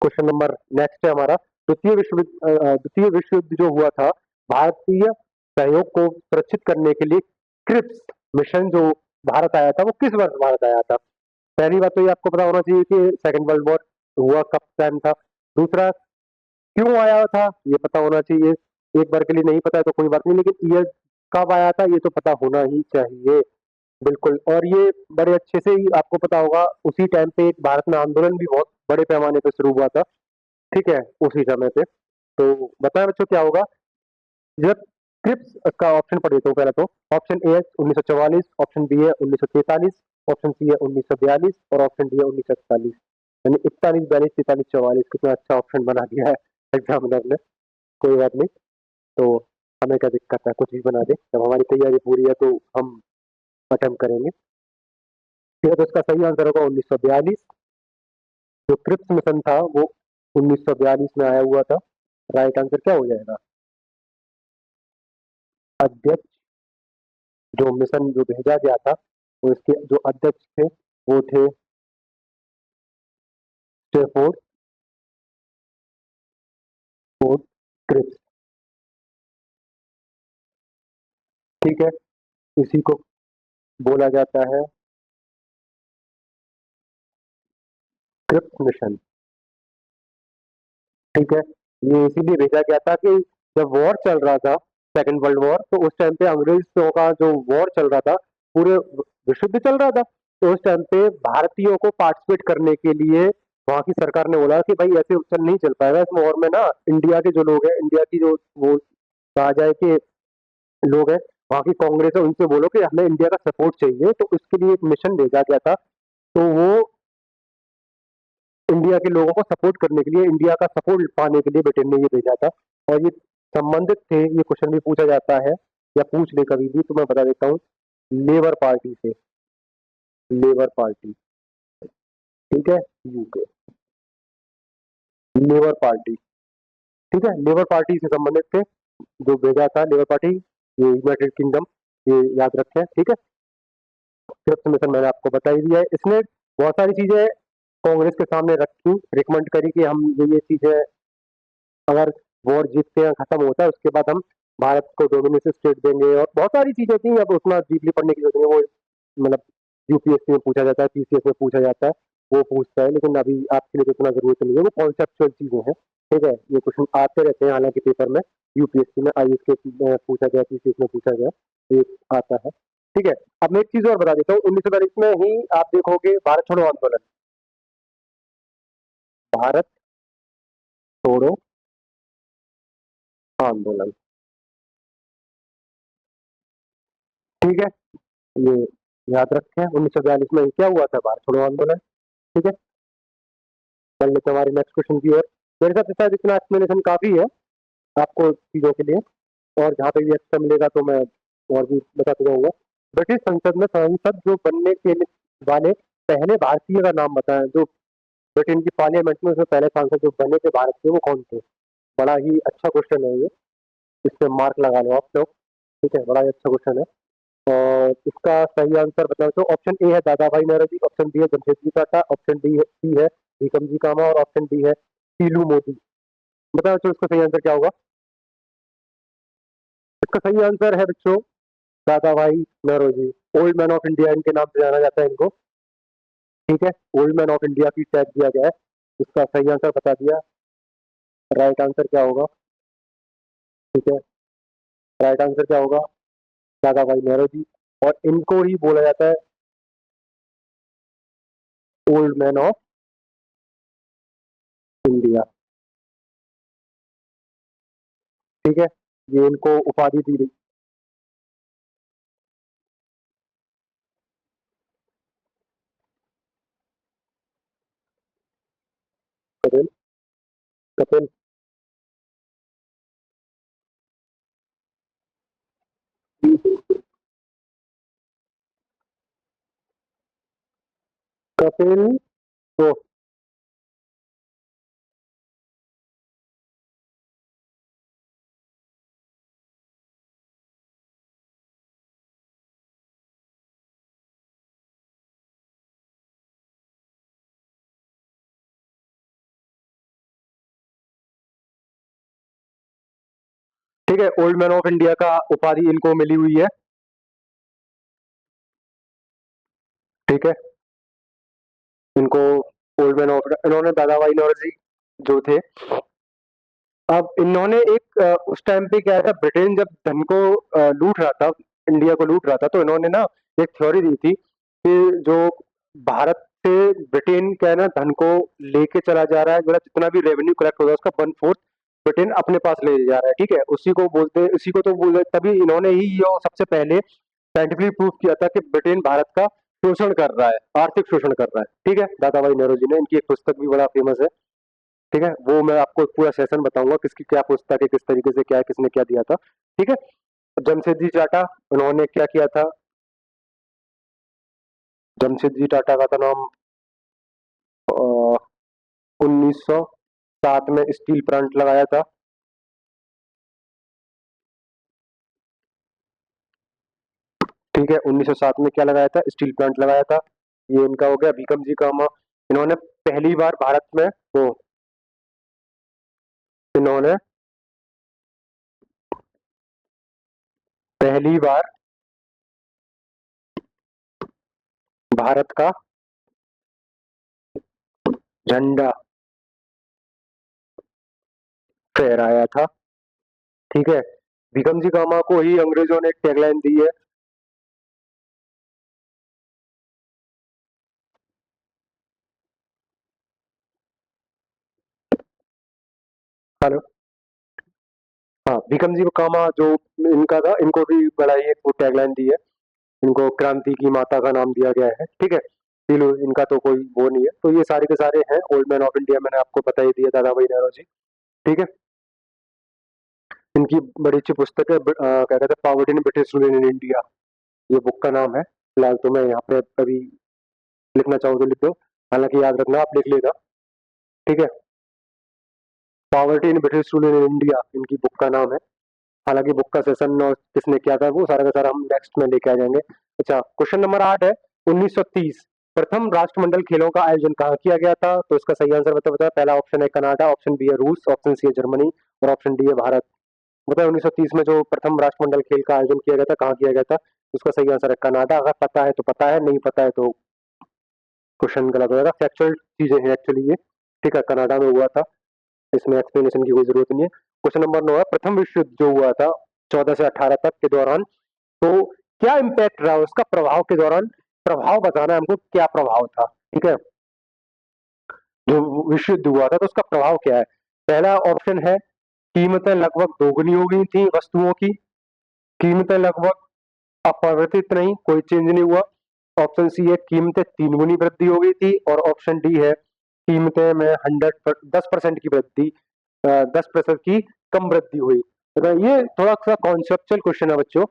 क्वेश्चन नंबर नेक्स्ट है हमारा, द्वितीय विश्व युद्ध जो हुआ था, भारतीय सहयोग को सुरक्षित करने के लिए क्रिप्स मिशन जो भारत आया था, वो किस वर्ष भारत आया था? पहली बात तो ये आपको पता होना चाहिए कि सेकंड वर्ल्ड वॉर हुआ कब टाइम था। दूसरा, क्यों आया था ये पता होना चाहिए। एक बार के लिए नहीं पता है तो कोई बात नहीं, लेकिन ईयर कब आया था ये तो पता होना ही चाहिए, बिल्कुल। और ये बड़े अच्छे से ही आपको पता होगा, उसी टाइम पे एक भारत में आंदोलन भी बहुत बड़े पैमाने पे शुरू हुआ था, ठीक है, उसी समय पे। तो बताएं बच्चों क्या होगा जब क्रिप्स का ऑप्शन पढ़ देता हूँ पहले तो। ऑप्शन ए है 1944, ऑप्शन बी है 1943, ऑप्शन सी है 1942 और ऑप्शन डी है 1941। यानी 41, 42, 43, 44, कितना अच्छा ऑप्शन बना दिया है एग्जामिनर ने। कोई बात नहीं, तो हमें क्या दिक्कत है, कुछ भी बना दे, जब हमारी तैयारी पूरी है तो हम अटेम्प्ट करेंगे, ठीक है। तो इसका सही आंसर होगा 1942। जो क्रिप्स मिशन था वो 1942 में आया हुआ था। राइट आंसर क्या हो जाएगा? अध्यक्ष, जो मिशन जो भेजा गया था, वो इसके जो अध्यक्ष थे वो थे स्टेफोर्ड फोर्ड क्रिप्स, ठीक है। इसी को बोला जाता है क्रिप्स मिशन, ठीक है। ये इसीलिए भेजा गया था कि जब वॉर चल रहा था, सेकंड वर्ल्ड वॉर, तो उस टाइम पे अंग्रेजों का जो वॉर चल रहा था, पूरे विश्व युद्ध चल रहा था, तो उस टाइम पे भारतीयों को पार्टिसिपेट करने के लिए वहां की सरकार ने बोला कि भाई ऐसे चल नहीं चल पाएगा इस वॉर में ना, इंडिया के जो लोग हैं, इंडिया की जो वो कहा जाए कि लोग हैं, वहां की कांग्रेस है, उनसे बोलो कि हमें इंडिया का सपोर्ट चाहिए। तो उसके लिए एक मिशन भेजा गया था, तो वो इंडिया के लोगों को सपोर्ट करने के लिए, इंडिया का सपोर्ट पाने के लिए ब्रिटेन ने ये भेजा था। और ये संबंधित थे, ये क्वेश्चन भी पूछा जाता है या पूछ ले कभी भी, तो मैं बता देता हूँ, लेबर पार्टी से, लेबर पार्टी, ठीक है, यूके, लेबर पार्टी, ठीक है, लेबर पार्टी से संबंधित थे, जो भेजा था लेबर पार्टी, ये यूनाइटेड किंगडम, ये याद रखें, ठीक है। फिफ्थ मिशन मैंने आपको बता ही दिया है। इसने बहुत सारी चीजें कांग्रेस के सामने रखी, रिकमेंड करी कि हम ये चीजें, अगर वॉर जीतते हैं, खत्म होता है, उसके बाद हम भारत को डोमिनेशन स्टेट देंगे, और बहुत सारी चीजें थी। अब उतना डीपली पढ़ने की जरूरत नहीं है, वो मतलब यूपीएससी में पूछा जाता है, पीसीएस में पूछा जाता है, वो पूछता है, लेकिन अभी आपके लिए तो इतना जरूरत नहीं है, वो कॉन्सेप्चुअल चीजें हैं, ठीक है। ये क्वेश्चन आते रहते हैं हालांकि पेपर में, यूपीएससी में, आईएएस के में पूछा गया, पीसीएस में पूछा गया, ये आता है, ठीक है। अब मैं एक चीज और बता देता हूँ, 1942 में ही आप देखोगे भारत छोड़ो आंदोलन, भारत छोड़ो आंदोलन, ठीक है, ये याद रखें। 1942 में क्या हुआ था? भारत छोड़ो आंदोलन, ठीक है। चल लेते हैं हमारे नेक्स्ट क्वेश्चन की ओर। मेरे साथ शायद इतना एक्सप्लेनेशन काफी है आपको चीजों के लिए, और जहाँ पे भी एक्स्ट्रा मिलेगा तो मैं और भी बताते जाऊंगा। ब्रिटिश संसद में सांसद जो बनने के वाले पहले भारतीय का नाम बताएं, जो ब्रिटेन की पार्लियामेंट में उसमें पहले सांसद जो बने थे भारत के, वो कौन थे? बड़ा ही अच्छा क्वेश्चन है ये, इसमें मार्क लगा लो आप लोग, ठीक है, बड़ा ही अच्छा क्वेश्चन है। और इसका सही आंसर बताओ तो ऑप्शन ए है दादा भाई नौरोजी, ऑप्शन बी है जमशेदजी टाटा, ऑप्शन डी है सी है भीकम जी कामा और ऑप्शन डी है पीलू मोदी। बताओ तो इसका सही आंसर क्या होगा? इसका सही आंसर है बच्चों Dadabhai Naoroji. Old man of India इनके नाम से जाना जाता है इनको। ठीक है, ओल्ड मैन ऑफ इंडिया की टैग दिया गया है। इसका सही आंसर बता दिया। राइट आंसर क्या होगा? ठीक है, राइट आंसर क्या होगा? दादा भाई नौरोजी। और इनको ही बोला जाता है ओल्ड मैन ऑफ इंडिया। ठीक है, ये इनको उपाधि दी गई। कपिल, कपिल। कपिल को। ठीक है, ओल्ड मैन ऑफ इंडिया का उपाधि इनको मिली हुई है। ठीक है, इनको ओल्ड मैन ऑफ, इन्होंने दादा भाई नौरोजी जो थे, अब इन्होंने एक उस टाइम पे क्या था, ब्रिटेन जब धन को लूट रहा था, इंडिया को लूट रहा था, तो इन्होंने ना एक थ्योरी दी थी कि जो भारत से ब्रिटेन क्या है ना धन को लेके चला जा रहा है, मतलब जितना भी रेवेन्यू कलेक्ट होगा उसका 1/4 ब्रिटेन अपने पास ले जा रहा है। ठीक है, उसी को बोलते, इसी को तो बोलते, तभी इन्होंने ही ये सबसे पहले साइंटिफिकली प्रूव किया था कि ब्रिटेन भारत का शोषण कर रहा है, आर्थिक शोषण कर रहा है। ठीक है, दादा भाई नेहरू जी ने, इनकी एक पुस्तक भी बड़ा फेमस है। ठीक है, वो मैं आपको पूरा सेशन बताऊंगा किसकी क्या पुस्तक है, किस तरीके से क्या है, किसने क्या दिया था। ठीक है, जमशेदजी टाटा, उन्होंने क्या किया था? जमशेदजी टाटा का था नाम 1907 में स्टील प्लांट लगाया था। ठीक है, 1907 में क्या लगाया था? स्टील प्लांट लगाया था। ये इनका हो गया। भीकम जी कामा, इन्होंने पहली बार भारत में वो, इन्होंने पहली बार भारत का झंडा फहराया था। ठीक है, भीकम जी कामा को ही अंग्रेजों ने एक टैगलाइन दी है। हेलो। हाँ, भीकम जी कामा जो इनका था, इनको भी बड़ा ही एक वो टैगलाइन दी है। इनको क्रांति की माता का नाम दिया गया है। ठीक है, चलो इनका तो कोई वो नहीं है। तो ये सारे के सारे हैं ओल्ड मैन ऑफ इंडिया, मैंने आपको बता ही दिया, दादा भाई नौरोजी जी। ठीक है, इनकी बड़ी अच्छी पुस्तक है, क्या कहते हैं, poverty in British rule in India, ये बुक का नाम है। फिलहाल तो मैं यहाँ पे अभी लिखना चाहूँ तो लिख दो, हालांकि याद रखना आप लिख लेगा। ठीक है, poverty in British rule in India इनकी बुक का नाम है। हालांकि बुक का सेशन और किसने किया था वो सारा का सारा हम नेक्स्ट में लेके आ जाएंगे। अच्छा, क्वेश्चन नंबर 8 है। 1930 प्रथम राष्ट्रमंडल खेलों का आयोजन कहाँ किया गया था? तो इसका सही आंसर बताओ। पहला ऑप्शन है कनाडा, ऑप्शन बी है रूस, ऑप्शन सी है जर्मनी और ऑप्शन डी है भारत। बताओ 1930 में जो प्रथम राष्ट्रमंडल खेल का आयोजन किया गया था, कहाँ किया गया था? उसका सही आंसर है कनाडा। अगर पता है तो पता है, नहीं पता है तो क्वेश्चन गलत हो जाएगा। फैक्चुअल चीजें हैं एक्चुअली ये। ठीक है, कनाडा में हुआ था, इसमें एक्सप्लेनेशन की कोई जरूरत नहीं है। क्वेश्चन नंबर 9 है। प्रथम विश्व युद्ध जो हुआ था 14 से 18 तक के दौरान, तो क्या इम्पैक्ट रहा उसका प्रभाव के दौरान? प्रभाव बताना है हमको, क्या प्रभाव था। ठीक है, जो विश्व युद्ध हुआ था तो उसका प्रभाव क्या है? पहला ऑप्शन है कीमतें लगभग दोगुनी हो गई थी वस्तुओं की। कीमतें लगभग अपरिवर्तित नहीं, कोई चेंज नहीं हुआ। ऑप्शन सी है कीमतें 3 गुनी वृद्धि हो गई थी और ऑप्शन डी है कीमतें में 10% की वृद्धि, 10% की कम वृद्धि हुई। तो ये थोड़ा सा कॉन्सेप्चुअल क्वेश्चन है बच्चों।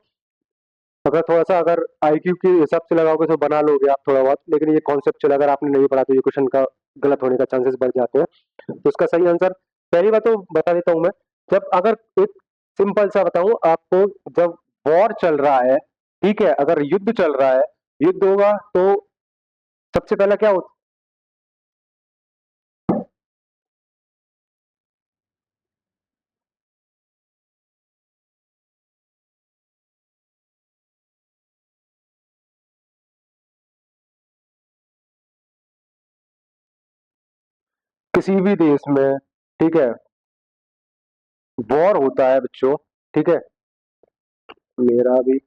अगर थोड़ा सा अगर आईक्यू के हिसाब से लगाओगे तो बना लोगे आप थोड़ा बहुत, लेकिन ये कॉन्सेप्चुअल अगर आपने नहीं पढ़ा तो ये क्वेश्चन का गलत होने का चांसेस बढ़ जाते हैं। तो इसका सही आंसर, पहली बात तो बता देता हूं मैं, जब अगर एक सिंपल सा बताऊं आपको, जब वॉर चल रहा है, ठीक है, अगर युद्ध चल रहा है, युद्ध होगा तो सबसे पहला क्या होता, किसी भी देश में, ठीक है, वॉर होता है बच्चों, ठीक है, मेरा भी,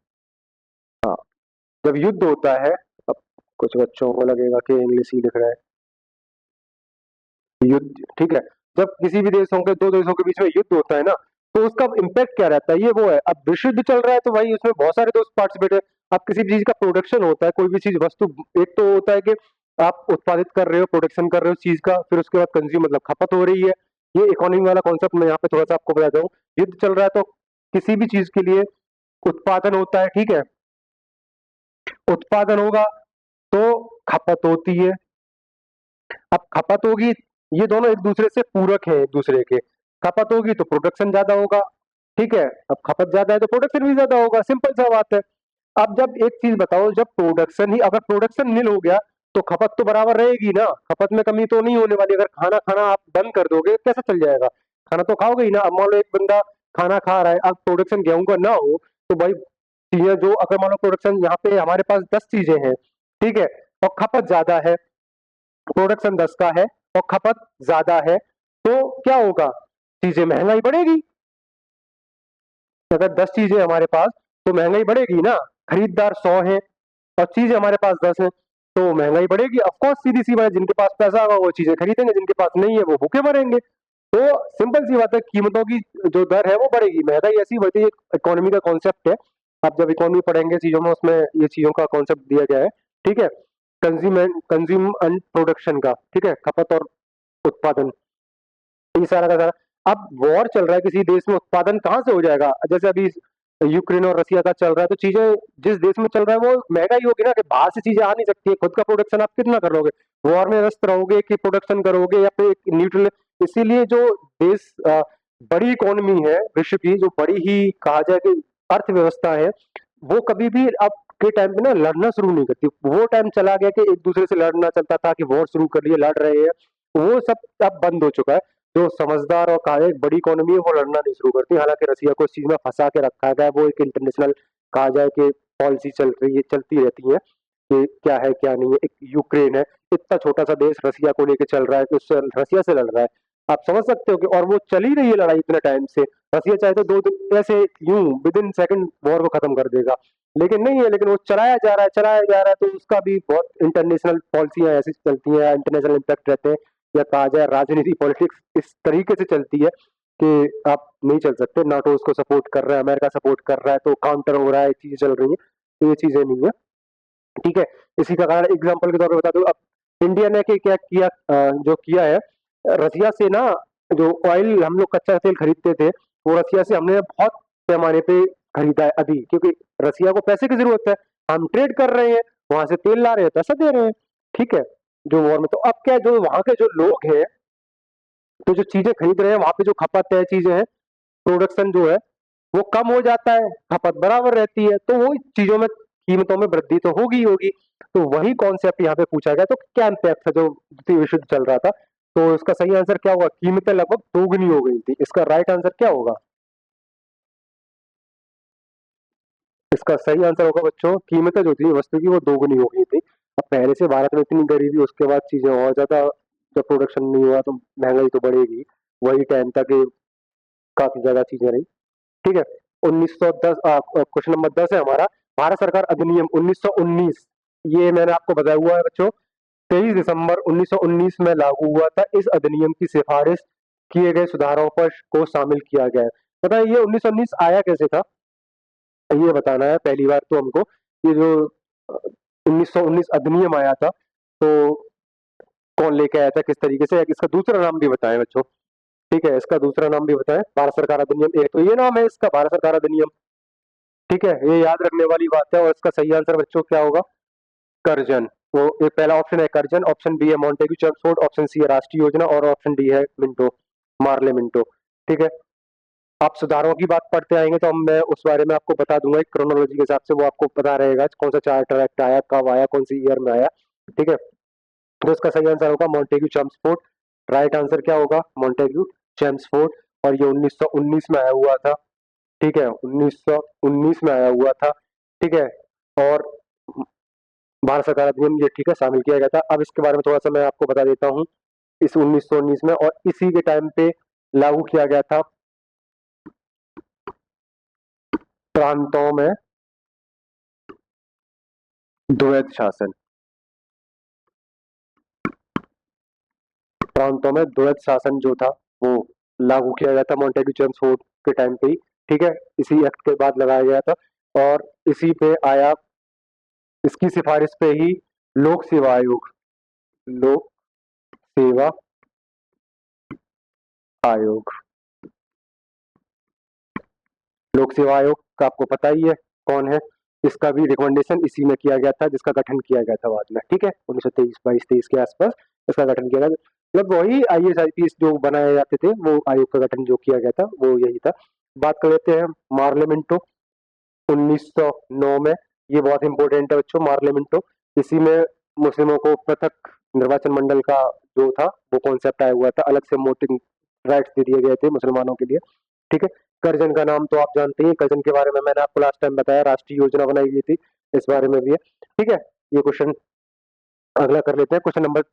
हाँ, जब युद्ध होता है, अब कुछ बच्चों को लगेगा कि इंग्लिश ही लिख रहा है, युद्ध, ठीक है, जब किसी भी देशों के, दो देशों के बीच में युद्ध होता है ना, तो उसका इम्पैक्ट क्या रहता है, ये वो है। अब विश्व युद्ध चल रहा है तो भाई उसमें बहुत सारे दोस्त पार्टिसिपेट है। अब किसी भी चीज का प्रोडक्शन होता है, कोई भी चीज वस्तु, एक तो होता है कि आप उत्पादित कर रहे हो, प्रोडक्शन कर रहे हो चीज का, फिर उसके बाद कंज्यूम मतलब खपत हो रही है। ये इकोनॉमी वाला कॉन्सेप्ट मैं यहाँ पे थोड़ा सा आपको बता दूं। युद्ध चल रहा है तो किसी भी चीज के लिए उत्पादन होता है, ठीक है, उत्पादन होगा तो खपत होती है। अब खपत होगी, ये दोनों एक दूसरे से पूरक है, एक दूसरे के। खपत होगी तो प्रोडक्शन ज्यादा होगा, ठीक है, अब खपत ज्यादा है तो प्रोडक्शन भी ज्यादा होगा, सिंपल सा बात है। अब जब एक चीज बताओ, जब प्रोडक्शन ही, अगर प्रोडक्शन नील हो गया तो खपत तो बराबर रहेगी ना, खपत में कमी तो नहीं होने वाली। अगर खाना खाना आप बंद कर दोगे कैसा चल जाएगा, खाना तो खाओगे ही ना। अब मान लो एक बंदा खाना खा रहा है, अब प्रोडक्शन गेहूं का ना हो तो भाई चीजें जो, अगर मान लो प्रोडक्शन यहाँ पे हमारे पास 10 चीजें हैं, ठीक है, और खपत ज्यादा है, प्रोडक्शन 10 का है और खपत ज्यादा है, तो क्या होगा, चीजें महंगाई बढ़ेगी। अगर 10 चीजें हमारे पास, तो महंगाई बढ़ेगी ना। खरीदार 100 हैं और चीजें हमारे पास 10 हैं, तो महंगाई बढ़ेगी। ऑफकोर्स सीधी सी बात है, जिनके पास पैसा होगा वो चीजें खरीदेंगे, जिनके पास नहीं है वो भूखे मरेंगे। तो सिंपल सी बात है, कीमतों की जो दर है वो बढ़ेगी। महंगाई ऐसी बढ़ती है, इकोनॉमी का कॉन्सेप्ट है। आप जब इकोनॉमी पढ़ेंगे चीजों में, उसमें ये चीजों का कॉन्सेप्ट दिया गया है, ठीक है, कंज्यूम एंड प्रोडक्शन का, ठीक है, खपत और उत्पादन, ये सारा का सारा। अब वॉर चल रहा है किसी देश में, उत्पादन कहाँ से हो जाएगा, जैसे अभी यूक्रेन और रसिया का चल रहा है, तो चीजें जिस देश में चल रहा है वो महंगाई होगी ना, कि बाहर से चीजें आ नहीं सकती है, खुद का प्रोडक्शन आप कितना करोगे, वॉर में व्यस्त रहोगे कि प्रोडक्शन करोगे, या फिर न्यूट्रल। इसीलिए जो देश बड़ी इकोनॉमी है विश्व की, जो बड़ी ही कहा जाए कि अर्थव्यवस्था है, वो कभी भी अब के टाइम पे ना लड़ना शुरू नहीं करती। वो टाइम चला गया कि एक दूसरे से लड़ना चलता था, कि वॉर शुरू कर लिए लड़ रहे हैं, वो सब अब बंद हो चुका है। जो समझदार और कहा जाए एक बड़ी इकोनॉमी है वो लड़ना नहीं शुरू करती। हालांकि रसिया को इस चीज में फंसा के रखा गया है, वो एक इंटरनेशनल कहा जाए कि पॉलिसी चल रही है, चलती रहती है कि क्या है क्या नहीं है। एक यूक्रेन है, इतना छोटा सा देश रसिया को लेके चल रहा है कि उससे, रसिया से लड़ रहा है। आप समझ सकते हो कि, और वो चल ही रही है लड़ाई इतने टाइम से। रसिया चाहे तो 2 दिन ऐसे यूं विद इन सेकंड वॉर को खत्म कर देगा, लेकिन नहीं है, लेकिन वो चलाया जा रहा है, चलाया जा रहा है। तो उसका भी बहुत इंटरनेशनल पॉलिसियां ऐसी चलती हैं, इंटरनेशनल इम्पैक्ट रहते हैं, या कहा जाए राजनीति पॉलिटिक्स इस तरीके से चलती है कि आप नहीं चल सकते। नाटो उसको सपोर्ट कर रहा है, अमेरिका सपोर्ट कर रहा है, तो काउंटर हो रहा है, चीजें चल रही है, तो ये चीजें नहीं है, ठीक है। इसी का कारण एग्जाम्पल के तौर पर बता दूं, अब इंडिया ने क्या किया, जो किया है, रसिया से ना, जो ऑयल हम लोग कच्चा तेल खरीदते थे, वो रसिया से हमने बहुत पैमाने पे खरीदा है अभी, क्योंकि रसिया को पैसे की जरूरत है। हम ट्रेड कर रहे हैं, वहां से तेल ला रहे हैं, पैसा दे रहे हैं, ठीक है, जो वॉर में। तो अब क्या है, जो वहां के जो लोग हैं, तो जो चीजें खरीद रहे हैं, वहां पे जो खपत है चीजें हैं, प्रोडक्शन जो है वो कम हो जाता है, खपत बराबर रहती है, तो वो चीजों में कीमतों में वृद्धि तो होगी ही होगी। तो वही कॉन्सेप्ट यहाँ पे पूछा गया। तो क्या इम्पैक्ट था जो द्वितीय विश्व युद्ध चल रहा था, तो इसका सही आंसर क्या होगा, कीमतें लगभग दोगुनी हो गई थी। इसका राइट आंसर क्या होगा, इसका सही आंसर होगा बच्चों, कीमतें जो थी वस्तु की वो दोगुनी हो गई थी। अब पहले से भारत में इतनी गरीबी, उसके बाद चीजें और ज्यादा, जब प्रोडक्शन नहीं हुआ तो महंगाई तो बढ़ेगी। वही टाइम था कि काफी ज्यादा चीजें रही, ठीक है। 1910, क्वेश्चन नंबर 10 है हमारा, भारत सरकार अधिनियम 1919, ये मैंने आपको बताया हुआ है बच्चों, 23 दिसंबर 1919 में लागू हुआ था। इस अधिनियम की सिफारिश किए गए सुधारों पर को शामिल किया गया है। बताइए ये 1919 आया कैसे था, ये बताना है पहली बार तो हमको। ये जो 1919 अधिनियम आया था, तो कौन लेके आया था, किस तरीके से, इसका दूसरा नाम भी बताएं बच्चों, ठीक है, इसका दूसरा नाम भी बताएं। भारत सरकार अधिनियम, एक तो ये नाम है इसका, भारत सरकार अधिनियम, ठीक है, ये याद रखने वाली बात है। और इसका सही आंसर बच्चों क्या होगा, कर्जन। वो एक पहला ऑप्शन है कर्जन, ऑप्शन बी है मॉन्टेग्यू चेम्सफोर्ड, ऑप्शन सी है राष्ट्रीय योजना, और ऑप्शन डी है मिंटो, मार्ले मिंटो, ठीक है। आप सुधारों की बात पढ़ते आएंगे तो मैं उस बारे में आपको बता दूंगा, एक क्रोनोलॉजी के हिसाब से वो आपको पता रहेगा कौन सा चार्टर एक्ट आया, कब आया, कौन सी ईयर में आया। ठीक है, तो इसका सही आंसर होगा मॉन्टेग्यू चेम्सफोर्ड। राइट आंसर क्या होगा? Montagu Chelmsford. और ये 1919 में आया हुआ था। ठीक है, 1919 में आया हुआ था। ठीक है, और भारत सरकार अधिनियम ये ठीक है शामिल किया गया था। अब इसके बारे में थोड़ा सा मैं आपको बता देता हूँ। इस 1919 में और इसी के टाइम पे लागू किया गया था प्रांतों में द्वैत शासन। प्रांतों में द्वैत शासन जो था वो लागू किया गया था मॉन्टेग्यू चेम्सफोर्ड के टाइम पे ही। ठीक है, इसी एक्ट के बाद लगाया गया था। और इसी पे आया, इसकी सिफारिश पे ही लोक सेवा आयोग, लोक सेवा आयोग, लोक सेवा आयोग का आपको पता ही है कौन है। इसका भी रिकमेंडेशन इसी में किया गया था, जिसका गठन किया गया था बाद में। ठीक है, 1923-22-23 के आसपास इसका गठन किया गया। मतलब वही IAS IPS जो बनाए जाते थे वो आयोग का गठन जो किया गया था वो यही था। बात कर लेते हैं मार्लियामेंटो 1909 में। ये बहुत इंपॉर्टेंट है बच्चों, मार्लियामेंटो। इसी में मुस्लिमों को पृथक निर्वाचन मंडल का जो था वो कॉन्सेप्ट आया हुआ था, अलग से वोटिंग राइट्स दे दिए गए थे मुसलमानों के लिए। ठीक है, करजन का नाम तो आप जानते हैं, करजन के बारे में मैंने आपको लास्ट टाइम बताया, राष्ट्रीय योजना बनाई गई थी, इस बारे में भी है। ठीक है, ये क्वेश्चन अगला कर लेते हैं। क्वेश्चन नंबर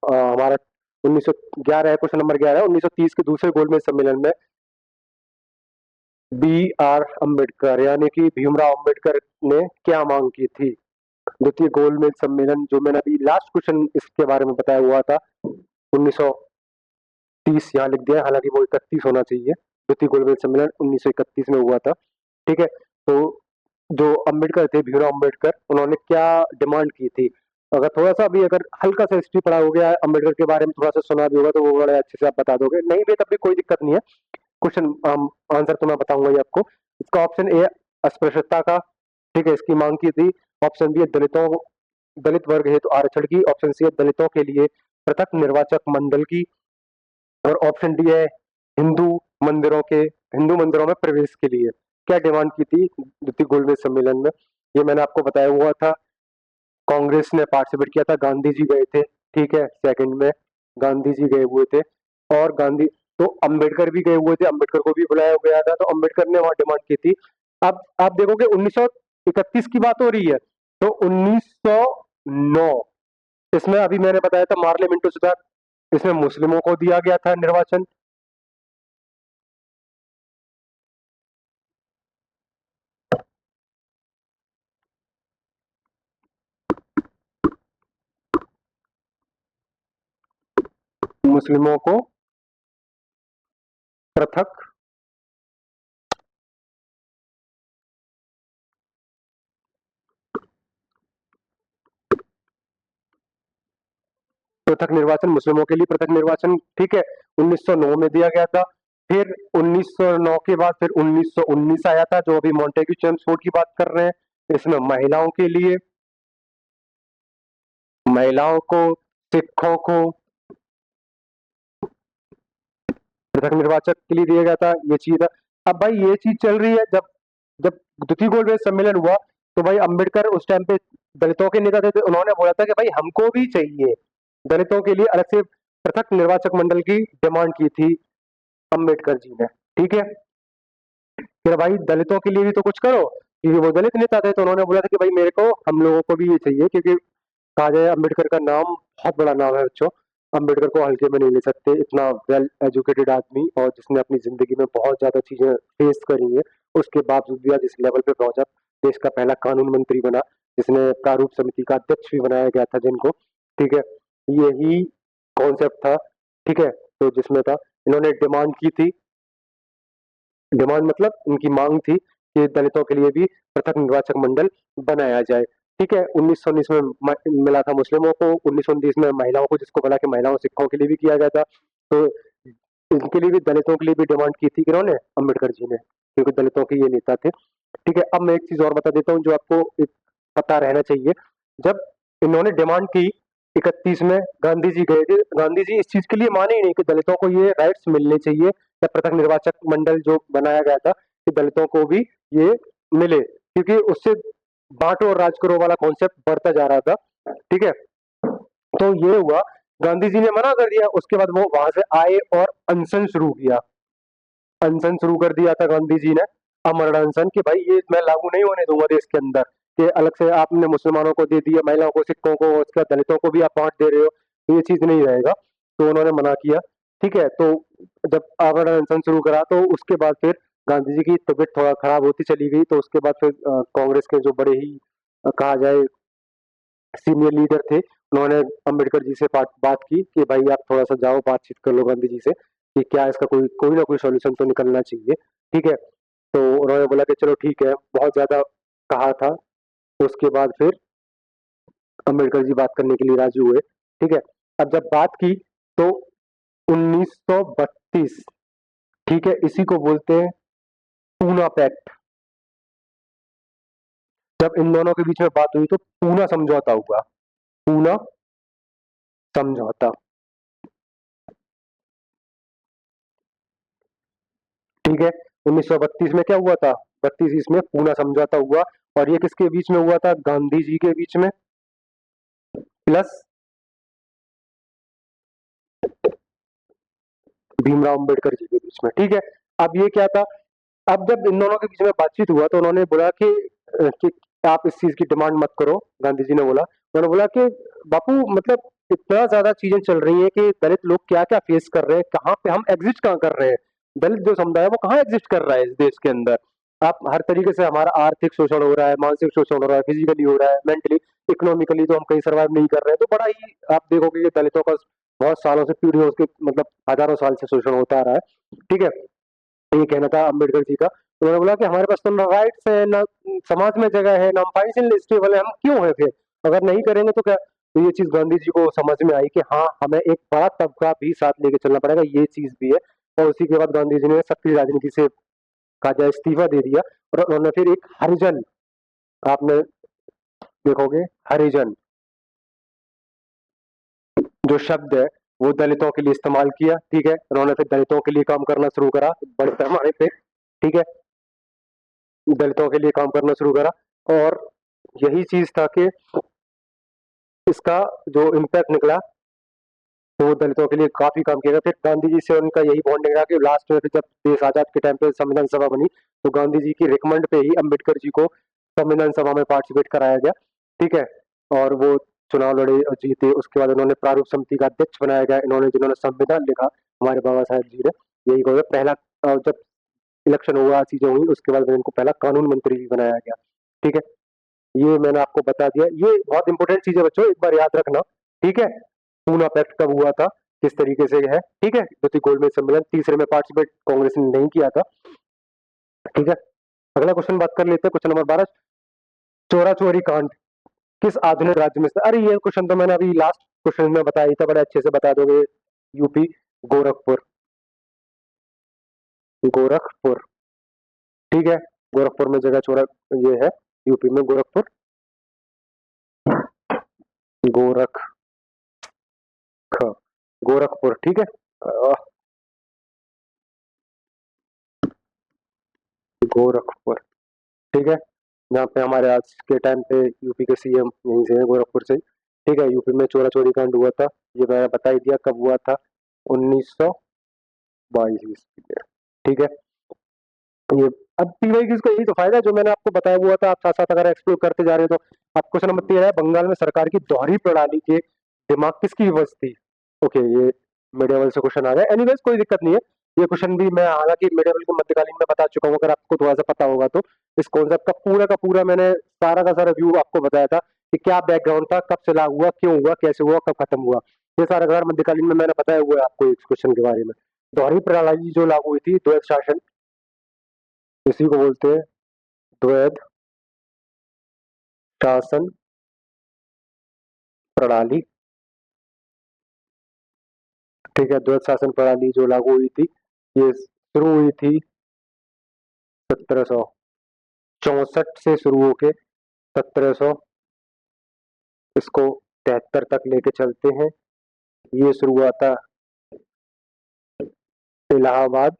हमारा 1911 है, क्वेश्चन नंबर 11 है। 1930 के दूसरे गोलमेज सम्मेलन में BR अम्बेडकर यानी कि भीमराव अम्बेडकर ने क्या मांग की थी? द्वितीय गोलमेज सम्मेलन जो मैंने अभी लास्ट क्वेश्चन इसके बारे में बताया हुआ था 1930 यहाँ लिख दिया, हालांकि वो 31 होना चाहिए। द्वितीय गोलमेज सम्मेलन 1931 में हुआ था। ठीक है, तो जो अम्बेडकर थे, भीमराव अम्बेडकर, उन्होंने क्या डिमांड की थी? अगर थोड़ा सा भी अगर हल्का सा हिस्ट्री पढ़ा हो गया है अम्बेडकर के बारे में, थोड़ा सा सुना भी होगा तो वो बड़े अच्छे से आप बता दोगे, नहीं भी तब भी कोई दिक्कत नहीं है। क्वेश्चन आंसर तो मैं बताऊंगा ही आपको। इसका ऑप्शन ए अस्पृश्यता का, ठीक है, इसकी मांग की थी। ऑप्शन बी है दलितों, दलित वर्ग हेतु आरक्षण की। ऑप्शन सी है दलितों के लिए पृथक निर्वाचक मंडल की। और ऑप्शन डी है हिंदू मंदिरों के, हिंदू मंदिरों में प्रवेश के लिए। क्या डिमांड की थी द्वितीय गोलमेज सम्मेलन में? ये मैंने आपको बताया हुआ था। कांग्रेस ने पार्टिसिपेट किया था, गांधी जी गए थे। ठीक है, सेकंड में गांधी जी गए हुए थे। और गांधी तो अम्बेडकर भी गए हुए थे, अम्बेडकर को भी बुलाया गया था, तो अम्बेडकर ने वहां डिमांड की थी। अब आप देखोगे 1931 की बात हो रही है, तो 1909, इसमें अभी मैंने बताया था मार्लियामेंटो सुधार, इसमें मुस्लिमों को दिया गया था निर्वाचन। मुस्लिमों को पृथक पृथक निर्वाचन, मुस्लिमों के लिए पृथक निर्वाचन। ठीक है, 1909 में दिया गया था। फिर 1909 के बाद फिर 1919 आया था, जो अभी मॉन्टेग्यू चेम्सफोर्ड की बात कर रहे हैं। इसमें महिलाओं के लिए, महिलाओं को, सिखों को पृथक निर्वाचक के लिए दिया गया था, ये चीज है। अब भाई ये चीज चल रही है, जब जब द्वितीय गोलमेज सम्मेलन हुआ तो भाई अंबेडकर उस टाइम पे दलितों के नेता थे, तो उन्होंने बोला था कि भाई हमको भी चाहिए, दलितों के लिए अलग से पृथक निर्वाचक मंडल की डिमांड की थी अंबेडकर जी ने। ठीक है, फिर भाई दलितों के लिए भी तो कुछ करो, क्योंकि वो दलित नेता थे, तो उन्होंने बोला था कि भाई मेरे को, हम लोगों को भी ये चाहिए, क्योंकि कहा जाए अम्बेडकर का नाम बहुत बड़ा नाम है बच्चों। अम्बेडकर को हल्के में नहीं ले सकते, इतना वेल एजुकेटेड आदमी, और जिसने अपनी जिंदगी में बहुत ज्यादा चीजें फेस करी है, उसके बावजूद भी आज इस लेवल पे पहुंचा। देश का पहला कानून मंत्री बना, जिसने प्रारूप समिति का अध्यक्ष भी बनाया गया था जिनको। ठीक है, यही कॉन्सेप्ट था। ठीक है, तो जिसमें था, इन्होंने डिमांड की थी, डिमांड मतलब उनकी मांग थी कि दलितों के लिए भी पृथक निर्वाचक मंडल बनाया जाए। ठीक है, 1919 में मिला था मुस्लिमों को, 1929 में महिलाओं को, जिसको बोला कि महिलाओं सिखों के लिए भी किया गया था। तो इनके लिए भी, दलितों के लिए भी डिमांड की थी किन्होंने? अम्बेडकर जी ने, क्योंकि दलितों के ये नेता थे। ठीक है, अब मैं एक चीज और बता देता हूँ जो आपको एक पता रहना चाहिए। जब इन्होंने डिमांड की 31 में गांधी जी गए थे। गांधी जी इस चीज के लिए माने ही नहीं कि दलितों को ये राइट्स मिलने चाहिए, या पृथक निर्वाचक मंडल जो बनाया गया था कि दलितों को भी ये मिले, क्योंकि उससे बांटो और राज करो वाला कॉन्सेप्ट बढ़ता जा रहा था। ठीक है, तो ये हुआ, गांधी जी ने मना कर दिया। उसके बाद वो वहां से आए और अनशन शुरू किया। अनशन शुरू कर दिया था गांधी जी ने, अमर अनशन, कि भाई ये मैं लागू नहीं होने दूंगा देश के अंदर, कि अलग से आपने मुसलमानों को दे दिया, महिलाओं को, सिखों को, उसका दलितों को भी आप बांट दे रहे हो, तो ये चीज नहीं रहेगा। तो उन्होंने मना किया। ठीक है, तो जब अमर अनशन शुरू करा तो उसके बाद फिर गांधी जी की तबीयत थोड़ा खराब होती चली गई। तो उसके बाद फिर कांग्रेस के जो बड़े ही कहा जाए सीनियर लीडर थे, उन्होंने अम्बेडकर जी से बात की कि भाई आप थोड़ा सा जाओ, बातचीत कर लो गांधी जी से कि क्या इसका कोई कोई ना कोई सॉल्यूशन तो निकलना चाहिए। ठीक है, तो उन्होंने बोला कि चलो ठीक है, बहुत ज्यादा कहा था। उसके बाद फिर अम्बेडकर जी बात करने के लिए राजी हुए। ठीक है, अब जब बात की तो 1932, ठीक है, इसी को बोलते हैं पूना पैक्ट। जब इन दोनों के बीच में बात हुई तो पूना समझौता हुआ। पूना समझौता। ठीक है, 1932 में क्या हुआ था? 32 इसमें पूना समझौता हुआ। और ये किसके बीच में हुआ था? गांधी जी के बीच में प्लस भीमराव अंबेडकर जी के बीच में। ठीक है, अब ये क्या था? अब जब इन दोनों के बीच में बातचीत हुआ तो उन्होंने बोला कि आप इस चीज की डिमांड मत करो। गांधी जी ने बोला, उन्होंने बोला कि बापू, मतलब इतना ज्यादा चीजें चल रही हैं कि दलित लोग क्या क्या फेस कर रहे हैं, कहाँ पे हम एग्जिस्ट कहाँ कर रहे हैं, दलित जो समुदाय है वो कहाँ एग्जिस्ट कर रहा है इस देश के अंदर। आप हर तरीके से, हमारा आर्थिक शोषण हो रहा है, मानसिक शोषण हो रहा है, फिजिकली हो रहा है, मेंटली, इकोनॉमिकली तो हम कहीं सर्वाइव नहीं कर रहे हैं। तो बड़ा ही आप देखोगे कि दलितों का बहुत सालों से, पीढ़ियों के, मतलब हजारों साल से शोषण होता आ रहा है। ठीक है, ये कहना था अम्बेडकर जी का। उन्होंने बोला कि हमारे पास तो ना राइट्स है, ना समाज में जगह है, ना हम फाइनेंशियल स्टेबल है, हम क्यों है फिर, अगर नहीं करेंगे तो क्या। तो ये चीज गांधी जी को समझ में आई कि हाँ, हमें एक बड़ा तबका भी साथ लेके चलना पड़ेगा, ये चीज भी है। और उसी के बाद गांधी जी ने सक्रिय राजनीति से कहा जाए इस्तीफा दे दिया। और उन्होंने फिर एक हरिजन, आपने देखोगे हरिजन जो शब्द है वो दलितों के लिए इस्तेमाल किया। ठीक है, उन्होंने फिर दलितों के लिए काम करना शुरू करा बड़े पैमाने पे। ठीक है, दलितों के लिए काम करना शुरू करा। और यही चीज था कि इसका जो इम्पैक्ट निकला, तो वो दलितों के लिए काफी काम किया। फिर गांधी जी से उनका यही बॉन्डिंग रहा कि लास्ट में फिर जब देश आजाद के टाइम पे संविधान सभा बनी, तो गांधी जी की रिकमेंड पे ही अम्बेडकर जी को संविधान सभा में पार्टिसिपेट कराया गया। ठीक है, और वो चुनाव लड़े और जीते। उसके बाद उन्होंने प्रारूप समिति का अध्यक्ष बनाया गया। इन्होंने, जिन्होंने संविधान लिखा, हमारे बाबा साहेब जी ने, यही कहा पहला, जब इलेक्शन हुआ, चीजें हुई, उसके बाद इनको पहला कानून मंत्री भी बनाया गया। ठीक है, ये मैंने आपको बता दिया। ये बहुत इंपॉर्टेंट चीज है बच्चों, एक बार याद रखना। ठीक है, पूना पैक्ट कब हुआ था, किस तरीके से है। ठीक है, ज्योति गोलमेज सम्मेलन, तीसरे में पार्टिसिपेट कांग्रेस ने नहीं किया था। ठीक है, अगला क्वेश्चन बात कर लेते हैं, क्वेश्चन नंबर 12, चोरा चोरी कांड किस आधुनिक राज्य में से। अरे ये क्वेश्चन तो मैंने अभी लास्ट क्वेश्चन में बताया ही था, बड़े अच्छे से बता दोगे। यूपी, गोरखपुर। गोरखपुर, ठीक है, गोरखपुर में जगह चोरा, ये है यूपी में गोरखपुर। गोरख गोरखपुर, ठीक है। गोरखपुर, ठीक है, जहाँ पे हमारे आज के टाइम पे यूपी के सीएम यहीं से है, गोरखपुर से। ठीक है, यूपी में चोरा चोरी कांड हुआ था, ये मैंने बता ही दिया कब हुआ था, 1922 ईस्वी में। ठीक है, ये, अब पीवाई की इसका यही तो फायदा है, जो मैंने आपको बताया हुआ था। आप साथ साथ अगर एक्सप्लोर करते जा रहे हो तो। आप क्वेश्चन नंबर 13 है, बंगाल में सरकार की दोहरी प्रणाली के दिमाग किसकी विवश थी। ओके, ये मिडियवल से क्वेश्चन आ गया। एनीवेज कोई दिक्कत नहीं है, ये क्वेश्चन भी मैं हालांकि मिडियवल के मध्यकालीन में बता चुका हूँ, अगर आपको थोड़ा सा पता होगा तो। इस कॉन्सेप्ट का पूरा मैंने सारा का सारा व्यू आपको बताया था कि क्या बैकग्राउंड था, कब से लागू हुआ, क्यों हुआ, कैसे हुआ, कब खत्म हुआ। ये सारा अगर मध्यकालीन में मैंने बताया हुआ है आपको इस क्वेश्चन के बारे में। दोहरी प्रणाली जो लागू हुई थी, द्वैध शासन, इसी को बोलते हैं द्वैध शासन प्रणाली। ठीक है, द्वैध शासन प्रणाली जो लागू हुई थी, ये शुरू हुई थी 1764 से शुरू होके 1700, इसको 73 तक लेके चलते हैं। ये शुरू हुआ था इलाहाबाद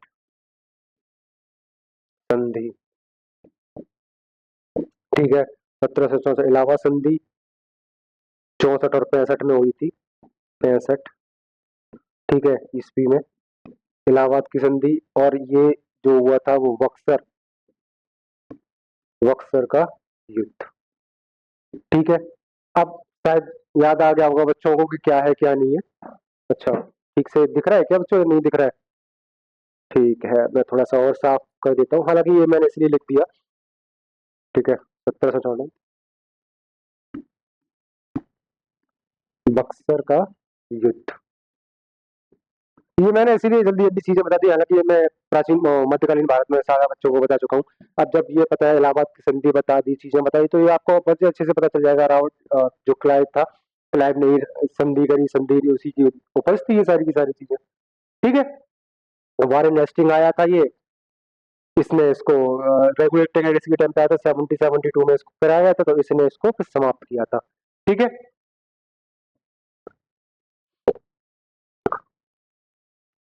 संधि, ठीक है। 1764 इलाहाबाद संधि 64 और 65 में हुई थी, 65, ठीक है, ईस्वी में इलाहाबाद की संधि। और ये जो हुआ था वो बक्सर का युद्ध, ठीक है। अब शायद याद आ गया होगा बच्चों को कि क्या है क्या नहीं है। अच्छा, ठीक से दिख रहा है क्या बच्चों, नहीं दिख रहा है? ठीक है, मैं थोड़ा सा और साफ कर देता हूँ, हालांकि ये मैंने इसलिए लिख दिया, ठीक है। 1714 बक्सर का युद्ध, ये मैंने इसीलिए जल्दी जल्दी चीजें बता दी, हालांकि ये मैं प्राचीन मध्यकालीन भारत में सारा बच्चों को बता चुका हूँ। अब जब ये पता है, इलाहाबाद की संधि बता दी, चीजें बताई, तो ये आपको बहुत अच्छे से पता चल जाएगा। राउत जो क्लाइव था, क्लाइव ने ही संधि करी, संधि उसी की उपज थी, ये सारी की सारी चीजें, ठीक है। वारेन हेस्टिंग आया था ये, इसने इसको रेगुलेटिंग एड इसके टाइम पे आया था, 1772 में इसको कराया गया था, तो इसने इसको फिर समाप्त किया था, ठीक है।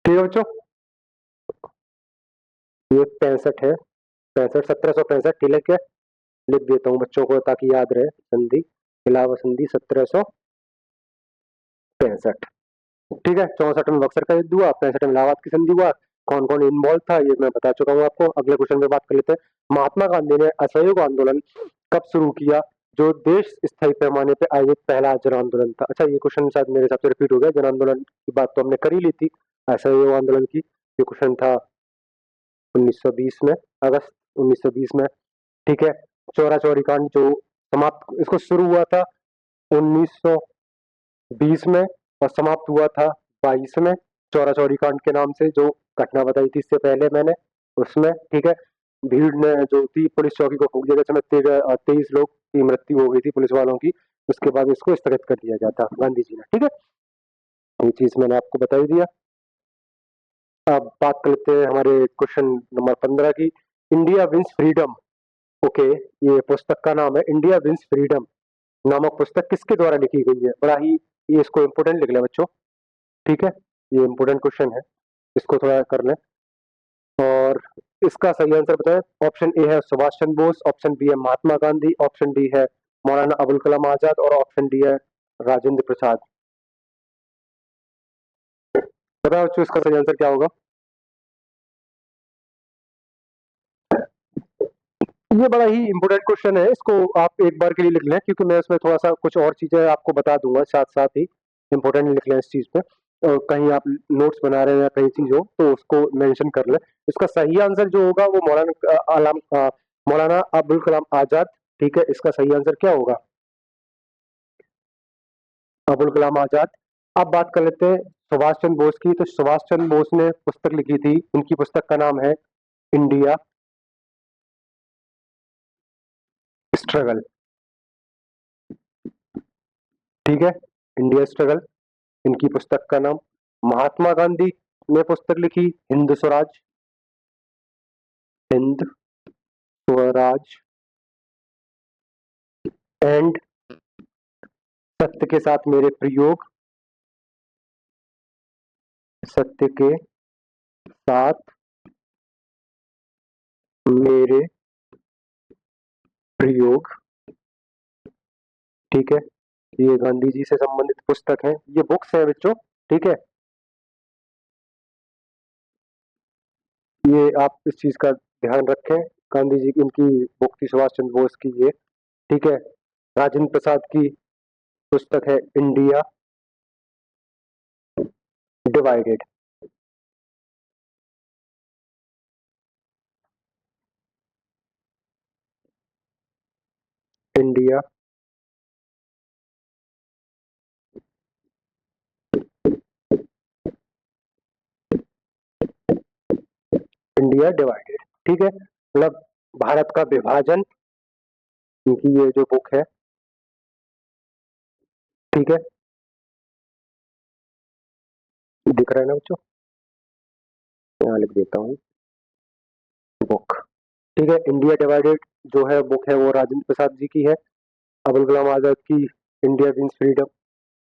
ठीक है बच्चों, ये 65 है, 65, 1765, ठीक है। लिख देता हूँ बच्चों को ताकि याद रहे, संधि इलाहाबाद संधि 1765, ठीक है। 64 में बक्सर का युद्ध हुआ, 65 में इलाहाबाद की संधि हुआ। कौन कौन इन्वॉल्व था ये मैं बता चुका हूँ आपको। अगले क्वेश्चन पे बात कर लेते हैं। महात्मा गांधी ने असहयोग आंदोलन कब शुरू किया, जो देश स्थायी पैमाने पे आयोजित पहला जन आंदोलन था? अच्छा, ये क्वेश्चन शायद मेरे हिसाब से रिपीट हो गया, जन आंदोलन की बात तो हमने कर ही ली थी, असहयोग आंदोलन की। ये क्वेश्चन था 1920 में, अगस्त 1920 में, ठीक है। चौरा चौरी कांड जो समाप्त, इसको शुरू हुआ था 1920 में और समाप्त हुआ था 22 में, चौरा चौरी कांड के नाम से जो घटना बताई थी इससे पहले मैंने, उसमें, ठीक है। भीड़ ने जो थी पुलिस चौकी को फूंक दिया, जिसमें 23 लोग की मृत्यु हो गई थी पुलिस वालों की। उसके बाद इसको स्थगित कर दिया गया था गांधी जी ने, ठीक है। ये चीज मैंने आपको बता ही दिया। अब बात कर लेते हैं हमारे क्वेश्चन नंबर 15 की। इंडिया विंस फ्रीडम, ओके, ये पुस्तक का नाम है इंडिया विंस फ्रीडम नामक पुस्तक किसके द्वारा लिखी गई है? बड़ा ही, ये इसको इंपोर्टेंट लिख लें बच्चों, ठीक है। ये इंपोर्टेंट क्वेश्चन है, इसको थोड़ा कर लें। और इसका सही आंसर बताएं। ऑप्शन ए है सुभाष चंद्र बोस, ऑप्शन बी है महात्मा गांधी, ऑप्शन डी है मौलाना अबुल कलाम आजाद और ऑप्शन डी है राजेंद्र प्रसाद। बताओ बच्चों, इसका सही आंसर क्या होगा? ये बड़ा ही इंपोर्टेंट क्वेश्चन है, इसको आप एक बार के लिए लिख लें, क्योंकि मैं इसमें थोड़ा सा कुछ और चीजें आपको बता दूंगा साथ साथ ही। इंपोर्टेंट लिख लें इस चीज पे, और कहीं आप नोट्स बना रहे हैं या कहीं चीज हो तो उसको मेंशन कर लें। इसका सही आंसर जो होगा वो मौलाना अबुल कलाम आजाद, ठीक है। इसका सही आंसर क्या होगा? अबुल कलाम आजाद। अब बात कर लेते हैं सुभाष चंद्र बोस की। तो सुभाष चंद्र बोस ने पुस्तक लिखी थी, उनकी पुस्तक का नाम है इंडिया स्ट्रगल, ठीक है, इंडिया स्ट्रगल इनकी पुस्तक का नाम। महात्मा गांधी ने पुस्तक लिखी हिंद स्वराज, हिंद स्वराज एंड सत्य के साथ मेरे प्रयोग, सत्य के साथ मेरे प्रयोग, ठीक है। ये गांधी जी से संबंधित पुस्तक है, ये बुक्स है बच्चों, ठीक है। ये आप इस चीज का ध्यान रखें, गांधी जी की इनकी बुक थी, सुभाष चंद्र बोस की ये, ठीक है। राजेंद्र प्रसाद की पुस्तक है India divided, India India divided, ठीक है, मतलब भारत का विभाजन, इनकी ये जो बुक है, ठीक है। दिख रहा है ना बच्चों? यहाँ लिख देता हूँ बुक, ठीक है। इंडिया डिवाइडेड जो है बुक है वो राजेंद्र प्रसाद जी की है। अबुल कलाम आजाद की India wins freedom,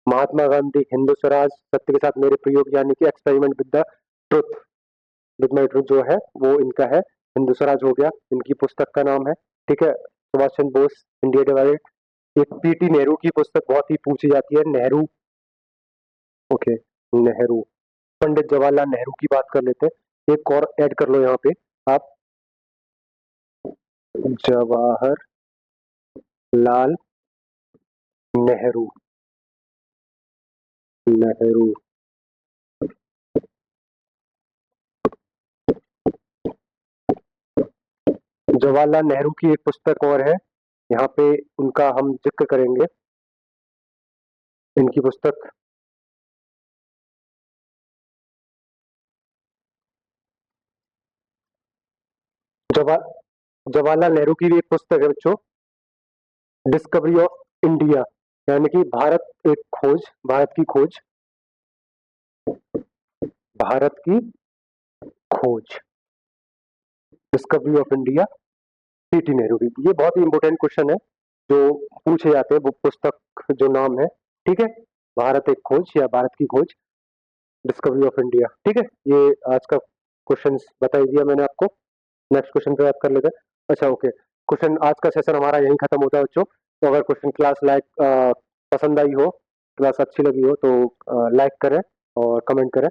Mahatma Gandhi Hindu Swaraj, सत्य के साथ मेरे प्रयोग यानी कि experiment with the truth, with my truth जो है वो इनका है। हिंदू स्वराज हो गया, इनकी पुस्तक का नाम है। ठीक है, सुभाष चंद्र बोस, इंडिया डिवाइडेड। एक पीटी नेहरू की पुस्तक बहुत ही पूछी जाती है, नेहरू। ओके, नेहरू, पंडित जवाहरलाल नेहरू की बात कर लेते हैं। एक और ऐड कर लो यहाँ पे आप, जवाहरलाल नेहरू। नेहरू, जवाहरलाल नेहरू की एक पुस्तक और है, यहाँ पे उनका हम जिक्र करेंगे, इनकी पुस्तक जवाहरलाल नेहरू की भी एक पुस्तक है बच्चों, डिस्कवरी ऑफ इंडिया, यानी कि भारत एक खोज, भारत की खोज, भारत की खोज, discovery of India, PT Nehru की। ये बहुत ही इंपॉर्टेंट क्वेश्चन है जो पूछे जाते हैं, वो पुस्तक जो नाम है। ठीक है, भारत एक खोज या भारत की खोज, डिस्कवरी ऑफ इंडिया। ठीक है, ये आज का क्वेश्चन बता ही दिया मैंने आपको। नेक्स्ट क्वेश्चन पे बात कर लेते हैं। अच्छा ओके, क्वेश्चन आज का सेशन हमारा यहीं खत्म होता है बच्चों। तो अगर क्वेश्चन क्लास लाइक पसंद आई हो, क्लास अच्छी लगी हो तो लाइक करें और कमेंट करें,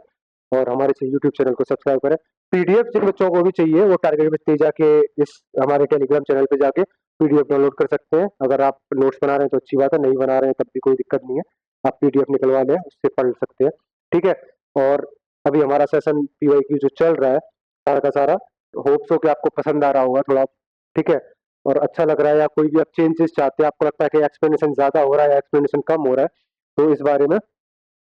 और हमारे यूट्यूब चैनल को सब्सक्राइब करें। पीडीएफ जिन बच्चों को भी चाहिए वो टारगेट बेस पे जाके इस हमारे टेलीग्राम चैनल पे जाके पीडीएफ डाउनलोड कर सकते हैं। अगर आप नोट्स बना रहे हैं तो अच्छी बात है, नहीं बना रहे हैं तब भी कोई दिक्कत नहीं है, आप पीडीएफ निकलवा लें, उससे पढ़ सकते हैं। ठीक है, और अभी हमारा सेशन पीवाईक्यू जो चल रहा है सारा का सारा, होप्स हो कि आपको पसंद आ रहा होगा थोड़ा। ठीक है, और अच्छा लग रहा है, या कोई भी आप चेंजेस चाहते हैं, आपको लगता है कि एक्सप्लेनेशन ज्यादा हो रहा है या एक्सप्लेनेशन कम हो रहा है, तो इस बारे में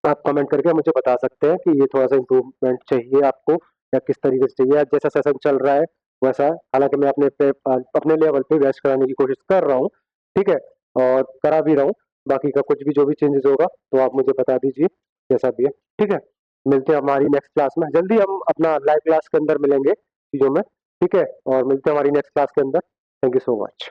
आप कमेंट करके मुझे बता सकते हैं कि ये थोड़ा सा इम्प्रूवमेंट चाहिए आपको, या किस तरीके से चाहिए, या जैसा सेशन चल रहा है वैसा। हालांकि मैं अपने लेवल पे बेस्ट कराने की कोशिश कर रहा हूँ। ठीक है, और करा भी रहा हूँ। बाकी का कुछ भी जो भी चेंजेस होगा तो आप मुझे बता दीजिए, जैसा भी है। ठीक है, मिलते हैं हमारी नेक्स्ट क्लास में, जल्दी हम अपना लाइव क्लास के अंदर मिलेंगे चीजों में। ठीक है, और मिलते हैं हमारी नेक्स्ट क्लास के अंदर। Thank you so much.